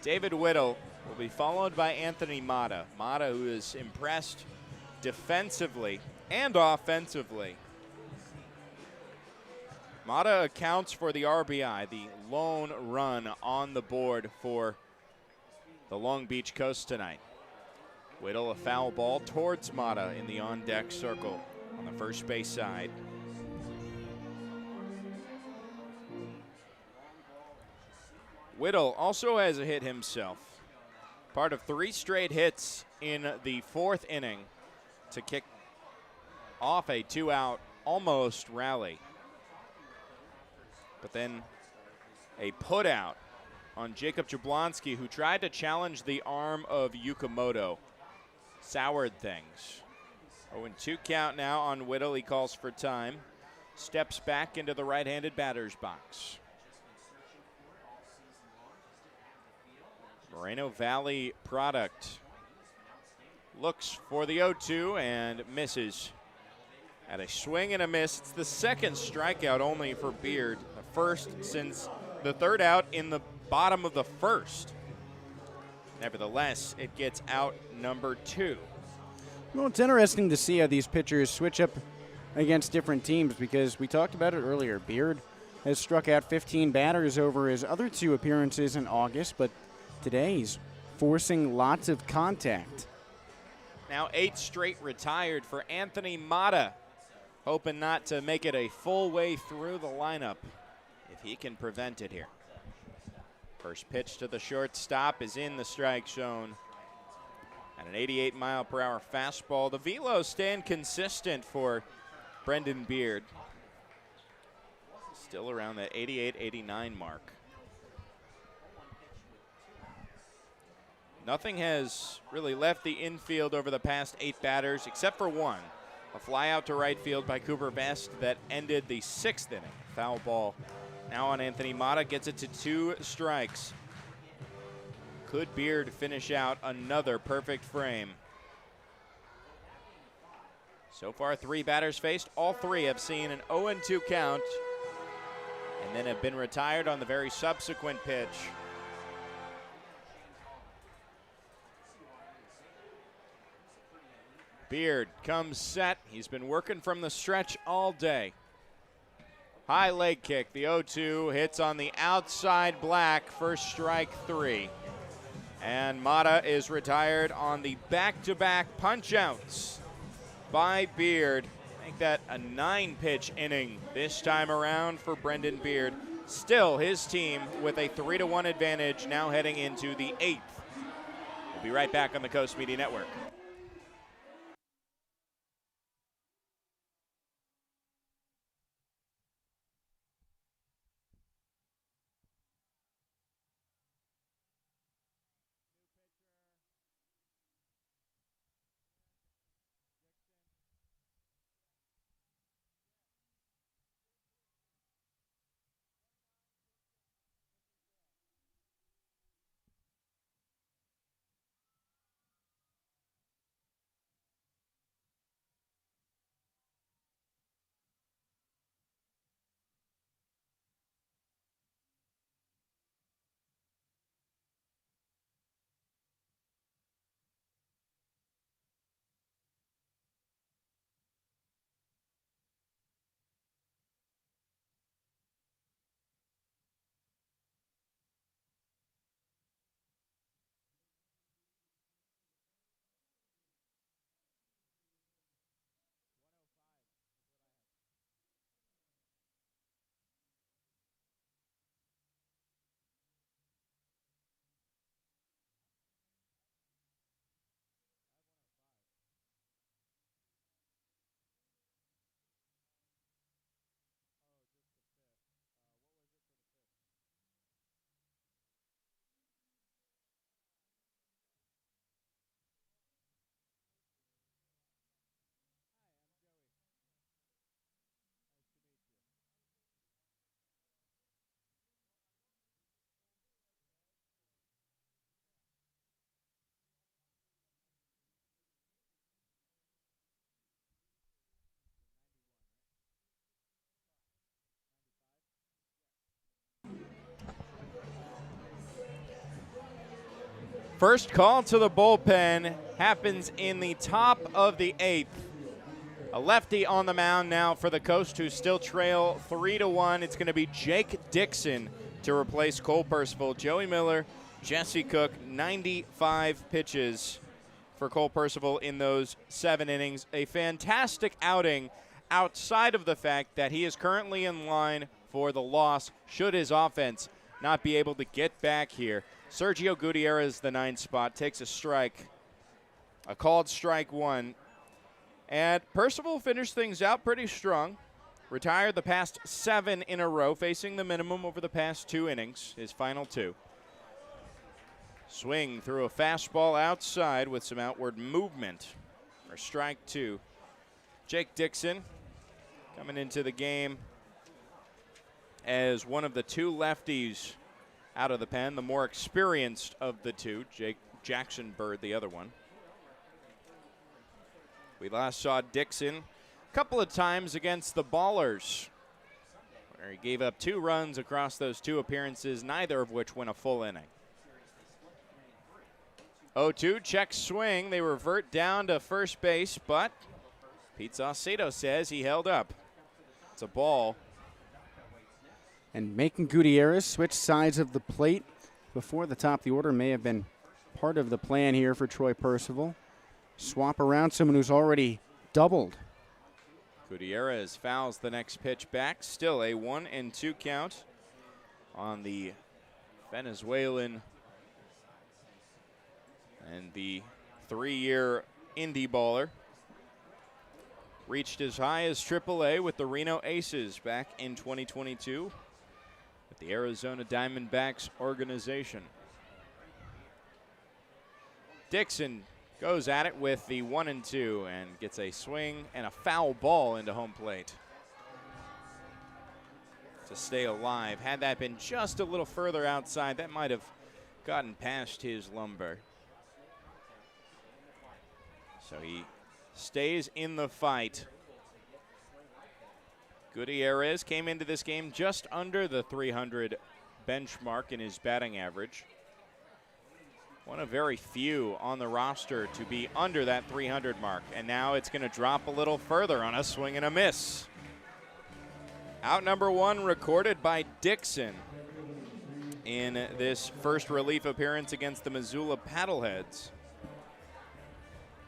David Whittle will be followed by Anthony Mata. Mata, who is impressed defensively and offensively. Mata accounts for the RBI, the lone run on the board for the Long Beach Coast tonight. Whittle, a foul ball towards Mata in the on-deck circle on the first base side. Whittle also has a hit himself. Part of 3 straight hits in the 4th inning to kick off a 2-out almost rally. But then a put out on Jacob Jablonski, who tried to challenge the arm of Yukimoto. Soured things. 0-2 count now on Whittle. He calls for time. Steps back into the right-handed batter's box. Moreno Valley product looks for the 0-2 and misses. At a swing and a miss. It's the 2nd strikeout only for Beard. The first since the 3rd out in the bottom of the 1st. Nevertheless, it gets out number 2. Well, it's interesting to see how these pitchers switch up against different teams, because we talked about it earlier. Beard has struck out 15 batters over his other 2 appearances in August, but today he's forcing lots of contact. Now 8 straight retired for Anthony Mata, hoping not to make it a full way through the lineup if he can prevent it here. First pitch to the shortstop is in the strike zone. At an 88-mile-per-hour fastball, the velos staying consistent for Brendan Beard. Still around that 88-89 mark. Nothing has really left the infield over the past 8 batters, except for one. A fly out to right field by Cooper Best that ended the 6th inning. Foul ball now on Anthony Mata, gets it to 2 strikes. Could Beard finish out another perfect frame? So far, 3 batters faced. All 3 have seen an 0-2 count and then have been retired on the very subsequent pitch. Beard comes set. He's been working from the stretch all day. High leg kick. The 0-2 hits on the outside black. First strike 3. And Mata is retired on the back-to-back punch-outs by Beard. Make that a 9-pitch inning this time around for Brendan Beard. Still his team with a 3-1 advantage now heading into the 8th. We'll be right back on the Coast Media Network. First call to the bullpen happens in the top of the 8th. A lefty on the mound now for the Coast, who still trail 3-1. It's going to be Jake Dixon to replace Cole Percival. Joey Miller, Jesse Cook, 95 pitches for Cole Percival in those 7 innings. A fantastic outing outside of the fact that he is currently in line for the loss should his offense not be able to get back here. Sergio Gutierrez, the 9th spot, takes a strike, a called strike 1. And Percival finished things out pretty strong. Retired the past 7 in a row, facing the minimum over the past 2 innings, his final 2. Swing through a fastball outside with some outward movement for strike 2. Jake Dixon coming into the game as one of the 2 lefties out of the pen, the more experienced of the 2. Jackson Bird, the other one. We last saw Dixon a couple of times against the Ballers, where he gave up 2 runs across those 2 appearances, neither of which went a full inning. 0-2, check swing. They revert down to first base, but Pete Saucedo says he held up. It's a ball. And making Gutierrez switch sides of the plate before the top of the order may have been part of the plan here for Troy Percival. Swap around someone who's already doubled. Gutierrez fouls the next pitch back. Still a 1-2 count on the Venezuelan and the 3-year indie baller. Reached as high as AAA with the Reno Aces back in 2022 with the Arizona Diamondbacks organization. Dixon goes at it with the 1-2 and gets a swing and a foul ball into home plate to stay alive. Had that been just a little further outside, that might have gotten past his lumbar. So he stays in the fight. Gutierrez came into this game just under the 300 benchmark in his batting average. One of very few on the roster to be under that 300 mark. And now it's going to drop a little further on a swing and a miss. Out number 1 recorded by Dixon in this first relief appearance against the Missoula Paddleheads.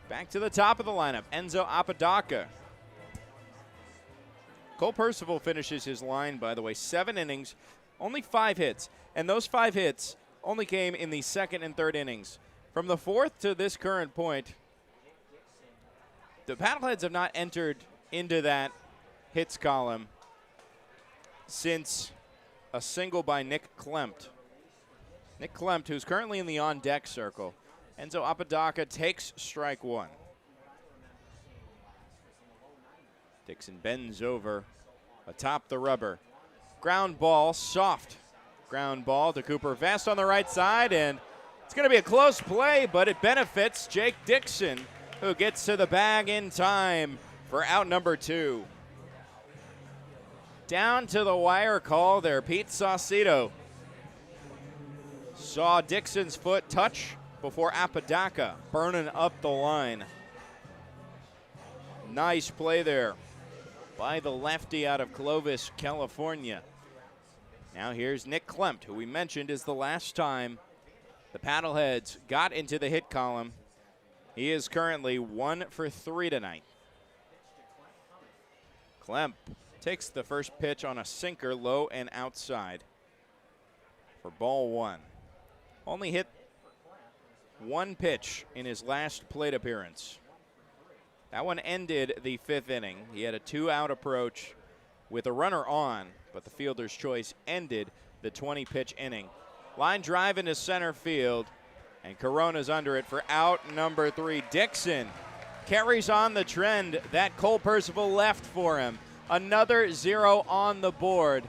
Back to the top of the lineup, Enzo Apodaca. Cole Percival finishes his line, by the way, 7 innings, only 5 hits. And those 5 hits only came in the 2nd and 3rd innings. From the 4th to this current point, the Paddleheads have not entered into that hits column since a single by Nick Klempt. Nick Klempt, who's currently in the on-deck circle. Enzo Apodaca takes strike 1. Dixon bends over atop the rubber. Ground ball, soft ground ball to Cooper Vest on the right side, and it's going to be a close play, but it benefits Jake Dixon, who gets to the bag in time for out number 2. Down to the wire call there. Pete Saucedo saw Dixon's foot touch before Apodaca burning up the line. Nice play there by the lefty out of Clovis, California. Now here's Nick Klempt, who we mentioned is the last time the Paddleheads got into the hit column. He is currently 1 for 3 tonight. Klempt takes the first pitch on a sinker, low and outside for ball 1. Only hit 1 pitch in his last plate appearance. That one ended the 5th inning. He had a 2-out approach with a runner on, but the fielder's choice ended the 20-pitch inning. Line drive into center field, and Corona's under it for out number 3. Dixon carries on the trend that Cole Percival left for him. Another 0 on the board,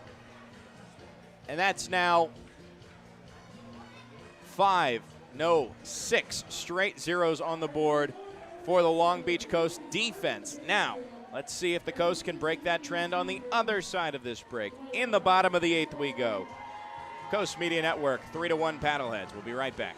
and that's now 6 straight zeros on the board for the Long Beach Coast defense. Now, let's see if the Coast can break that trend on the other side of this break. In the bottom of the 8th we go. Coast Media Network, 3-1 Paddleheads. We'll be right back.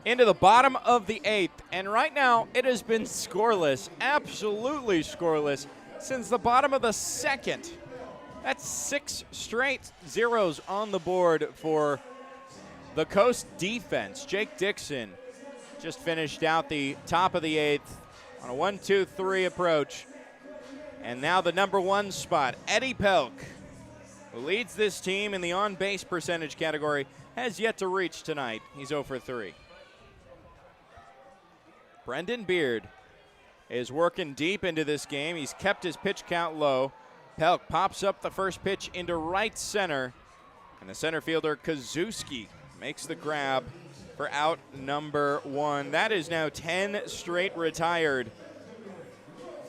into the bottom of the 8th, and right now it has been scoreless, absolutely scoreless, since the bottom of the 2nd. That's 6 straight zeros on the board for the Coast defense. Jake Dixon just finished out the top of the 8th on a 1-2-3 approach. And now the number 1 spot, Eddie Pelk, who leads this team in the on-base percentage category, has yet to reach tonight. He's 0 for 3. Brendan Beard is working deep into this game. He's kept his pitch count low. Pelk pops up the first pitch into right center, and the center fielder Kazuski makes the grab for out number 1. That is now 10 straight retired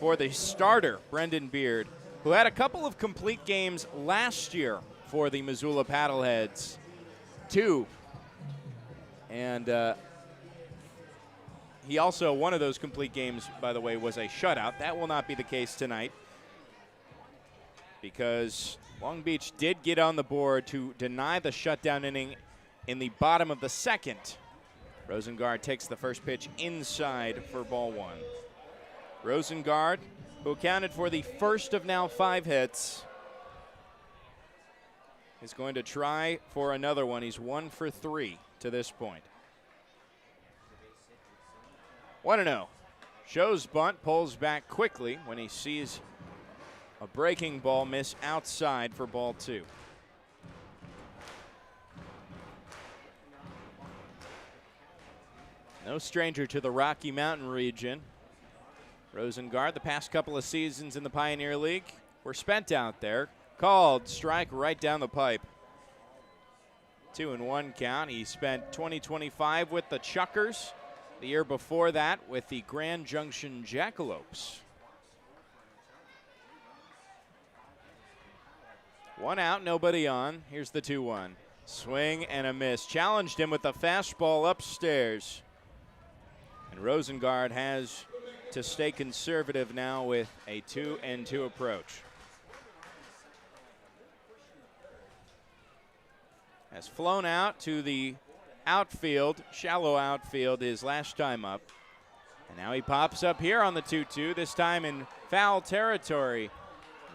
for the starter, Brendan Beard, who had a couple of complete games last year for the Missoula Paddleheads. 2. And he also, one of those complete games, by the way, was a shutout. That will not be the case tonight, because Long Beach did get on the board to deny the shutdown inning in the bottom of the 2nd. Rosengard takes the first pitch inside for ball 1. Rosengard, who accounted for the first of now 5 hits, is going to try for another one. He's 1 for 3 to this point. 1-0. Shows bunt, pulls back quickly when he sees a breaking ball miss outside for ball 2. No stranger to the Rocky Mountain region. Rosengard, the past couple of seasons in the Pioneer League, were spent out there. Called, strike right down the pipe. 2-1 count. He spent 2025 with the Chuckers. The year before that with the Grand Junction Jackalopes. 1 out, nobody on. Here's the 2-1. Swing and a miss. Challenged him with a fastball upstairs. And Rosengard has to stay conservative now with a 2-2 approach. Has flown out to the outfield, shallow outfield, his last time up. And now he pops up here on the 2-2, this time in foul territory.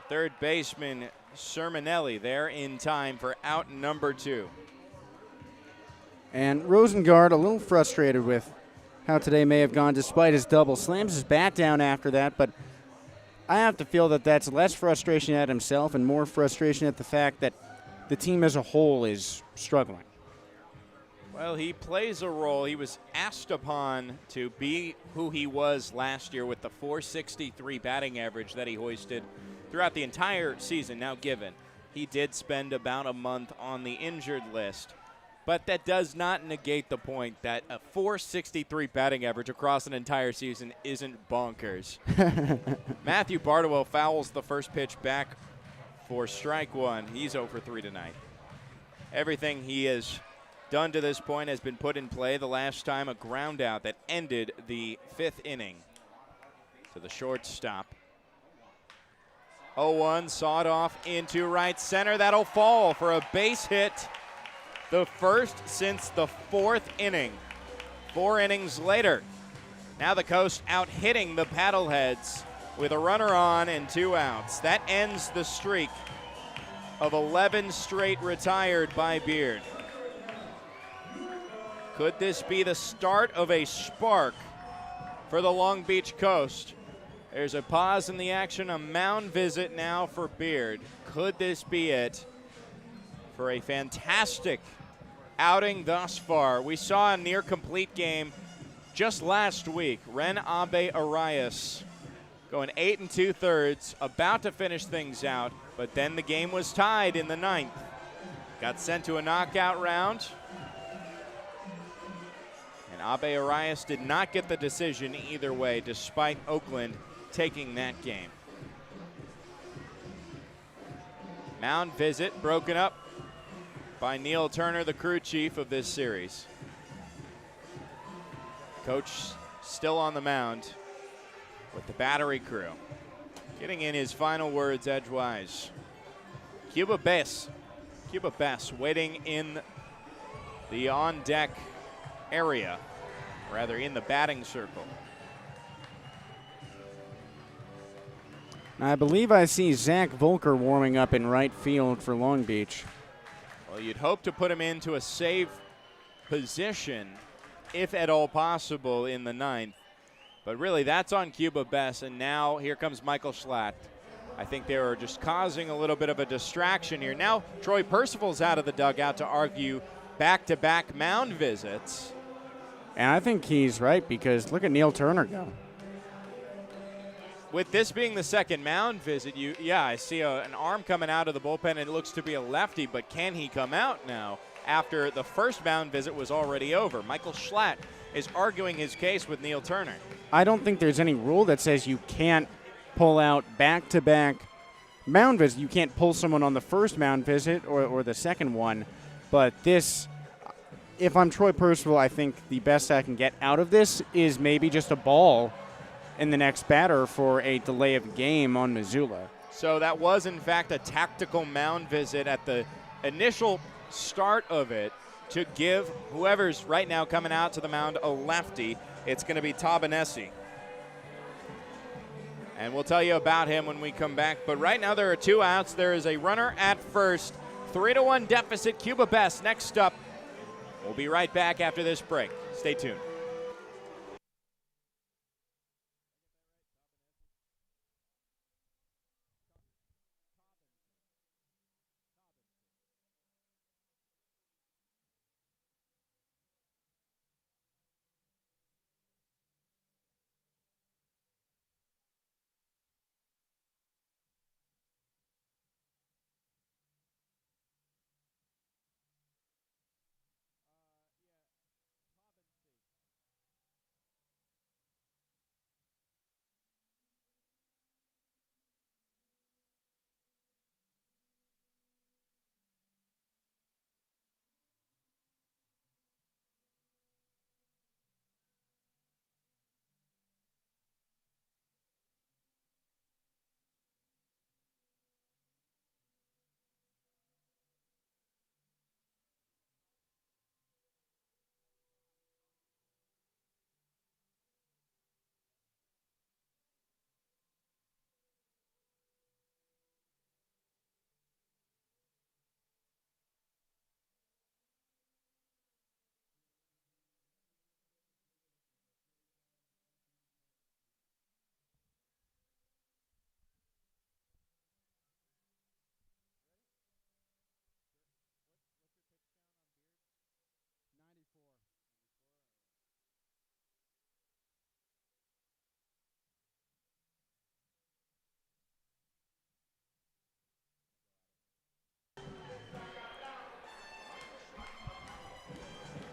Third baseman Sermonelli there in time for out number 2. And Rosengard a little frustrated with how today may have gone despite his double. Slams his bat down after that, but I have to feel that that's less frustration at himself and more frustration at the fact that the team as a whole is struggling. Well, he plays a role. He was asked upon to be who he was last year with the .463 batting average that he hoisted throughout the entire season. Now given, he did spend about a month on the injured list, but that does not negate the point that a .463 batting average across an entire season isn't bonkers. Matthew Bardwell fouls the first pitch back for strike 1. He's 0 for 3 tonight. Everything he has done to this point has been put in play. The last time a ground out that ended the 5th inning to the shortstop. 0-1 sawed off into right center. That'll fall for a base hit. The first since the 4th inning. 4 innings later. Now the Coast out hitting the Paddleheads with a runner on and 2 outs. That ends the streak of 11 straight retired by Beard. Could this be the start of a spark for the Long Beach Coast? There's a pause in the action, a mound visit now for Beard. Could this be it for a fantastic outing thus far? We saw a near complete game just last week. Ren Abe Arias going 8 2/3, about to finish things out, but then the game was tied in the 9th. Got sent to a knockout round. And Abe Arias did not get the decision either way, despite Oakland taking that game. Mound visit broken up by Neil Turner, the crew chief of this series. Coach still on the mound with the battery crew. Getting in his final words edgewise. Cuba Bass waiting in the on-deck area rather in the batting circle. I believe I see Zach Volker warming up in right field for Long Beach. Well, you'd hope to put him into a safe position, if at all possible, in the ninth. But really, that's on Cuba Bess, and now here comes Michael Schlatt. I think they were just causing a little bit of a distraction here. Now Troy Percival's out of the dugout to argue back-to-back mound visits. And I think he's right, because look at Neil Turner go. With this being the second mound visit, I see an arm coming out of the bullpen, and it looks to be a lefty, but can he come out now after the first mound visit was already over? Michael Schlatt is arguing his case with Neil Turner. I don't think there's any rule that says you can't pull out back-to-back mound visits. You can't pull someone on the first mound visit or the second one. But this, if I'm Troy Percival, I think the best I can get out of this is maybe just a ball in the next batter for a delay of game on Missoula. So that was, in fact, a tactical mound visit at the initial start of it to give whoever's right now coming out to the mound a lefty. It's going to be Tabanesi. And we'll tell you about him when we come back. But right now there are 2 outs. There is a runner at first. 3-1 deficit. Cuba Bess next up. We'll be right back after this break. Stay tuned.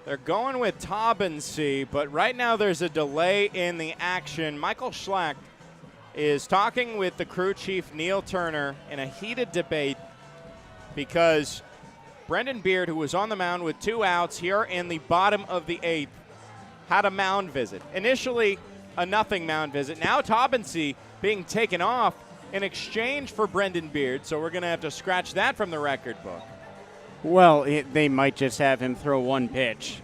They're going with Tabansi, but right now there's a delay in the action. Michael Schlatt is talking with the crew chief, Neil Turner, in a heated debate because Brendan Beard, who was on the mound with 2 outs here in the bottom of the 8th, had a mound visit. Initially, a nothing mound visit. Now Tabansi being taken off in exchange for Brendan Beard, so we're going to have to scratch that from the record book. Well, they might just have him throw 1 pitch.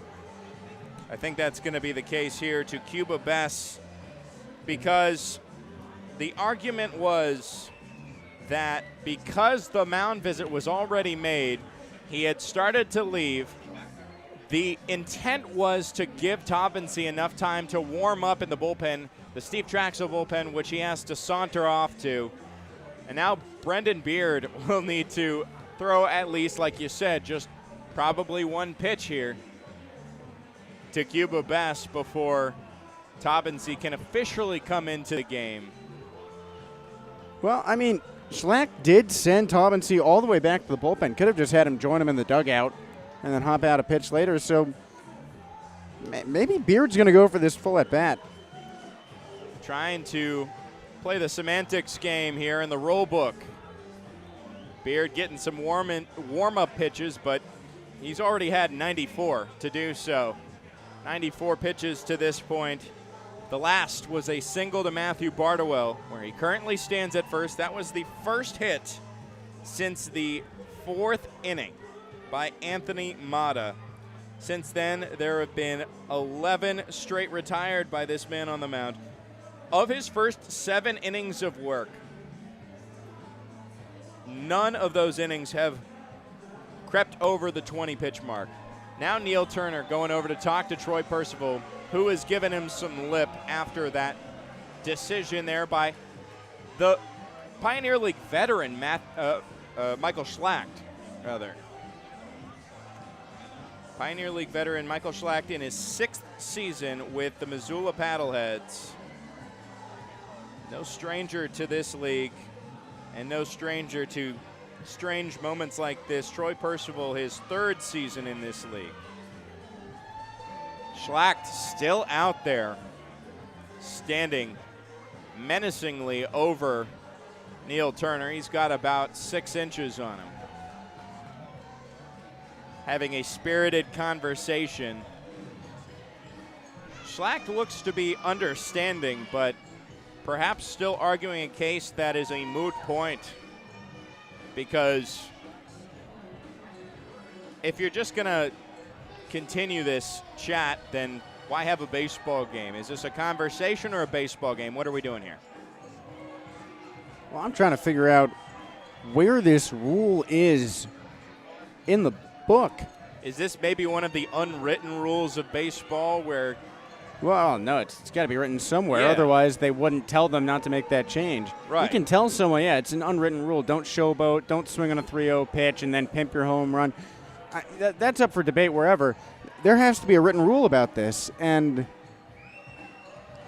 I think that's going to be the case here to Cuba Bess, because the argument was that because the mound visit was already made, he had started to leave. The intent was to give Tabansi enough time to warm up in the bullpen, the Steve Traxel bullpen, which he has to saunter off to. And now Brendan Beard will need to throw at least, like you said, just probably 1 pitch here to Cuba Bess before Tabansi can officially come into the game. Well, I mean, Schlatt did send Tabansi all the way back to the bullpen. Could have just had him join him in the dugout and then hop out a pitch later. So maybe Beard's going to go for this full at-bat. Trying to play the semantics game here in the rule book. Beard getting some warm-up pitches, but he's already had 94 to do so. 94 pitches to this point. The last was a single to Matthew Bardowell, where he currently stands at first. That was the first hit since the 4th inning by Anthony Mata. Since then, there have been 11 straight retired by this man on the mound. Of his first 7 innings of work, none of those innings have crept over the 20-pitch mark. Now Neil Turner going over to talk to Troy Percival, who has given him some lip after that decision there by the Pioneer League veteran Michael Schlacht, rather. Pioneer League veteran Michael Schlacht in his 6th season with the Missoula PaddleHeads. No stranger to this league and no stranger to strange moments like this. Troy Percival, his 3rd season in this league. Schlacht still out there, standing menacingly over Neil Turner. He's got about 6 inches on him. Having a spirited conversation. Schlacht looks to be understanding, but perhaps still arguing a case that is a moot point, because if you're just going to continue this chat, then why have a baseball game? Is this a conversation or a baseball game? What are we doing here? Well, I'm trying to figure out where this rule is in the book. Is this maybe one of the unwritten rules of baseball where... Well, no, it's got to be written somewhere. Yeah. Otherwise, they wouldn't tell them not to make that change. Right. You can tell someone, yeah, it's an unwritten rule. Don't showboat. Don't swing on a 3-0 pitch and then pimp your home run. That's up for debate wherever. There has to be a written rule about this, and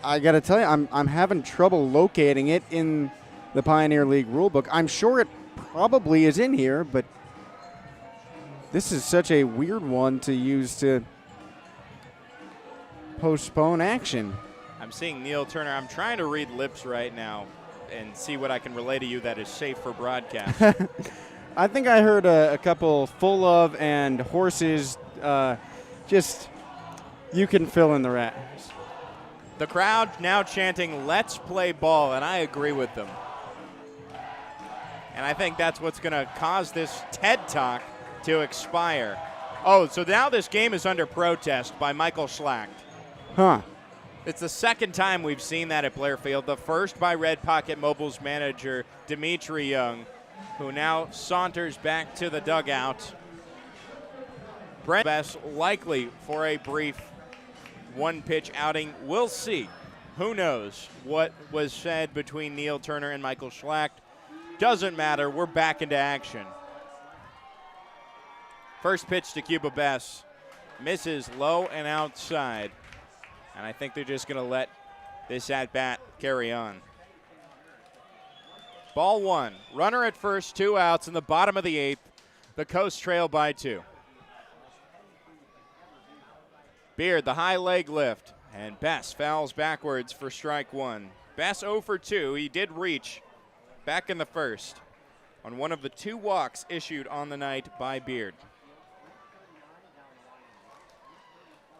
I got to tell you, I'm having trouble locating it in the Pioneer League rulebook. I'm sure it probably is in here, but this is such a weird one to use to postpone action. I'm seeing Neil Turner. I'm trying to read lips right now and see what I can relay to you that is safe for broadcast. I think I heard a couple full of and horses. Just, you can fill in the rest. The crowd now chanting, "Let's play ball," and I agree with them. And I think that's what's going to cause this TED Talk to expire. Oh, so now this game is under protest by Michael Schlacht. Huh. It's the 2nd time we've seen that at Blair Field. The first by Red Pocket Mobile's manager, Dimitri Young, who now saunters back to the dugout. Brent Bess likely for a brief 1-pitch outing. We'll see. Who knows what was said between Neil Turner and Michael Schlacht. Doesn't matter. We're back into action. First pitch to Cuba Bess. Misses low and outside. And I think they're just going to let this at-bat carry on. Ball 1. Runner at first, 2 outs in the bottom of the 8th. The Coast trail by 2. Beard, the high leg lift. And Bess fouls backwards for strike 1. Bess 0 for 2. He did reach back in the first on one of the 2 walks issued on the night by Beard.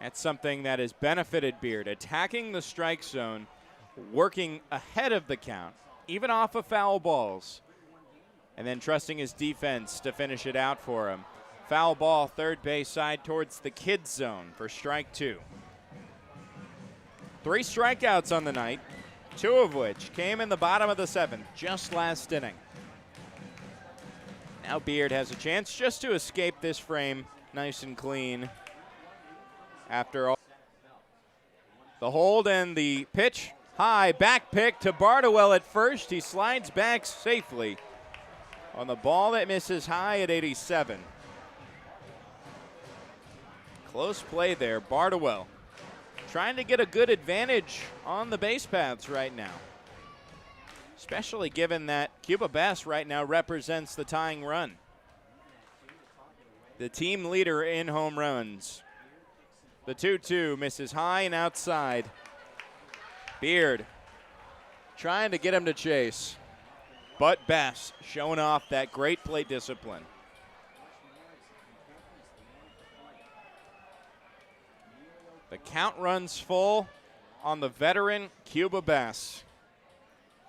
That's something that has benefited Beard, attacking the strike zone, working ahead of the count, even off of foul balls, and then trusting his defense to finish it out for him. Foul ball, third base side towards the kids zone for strike 2. 3 strikeouts on the night, 2 of which came in the bottom of the 7th, just last inning. Now Beard has a chance just to escape this frame nice and clean. After all, the hold and the pitch, high back pick to Bardowell at first. He slides back safely on the ball that misses high at 87. Close play there. Bardowell trying to get a good advantage on the base paths right now, especially given that Cuba Bess right now represents the tying run. The team leader in home runs. The 2-2 misses high and outside. Beard trying to get him to chase, but Bess showing off that great plate discipline. The count runs full on the veteran Cuba Bess.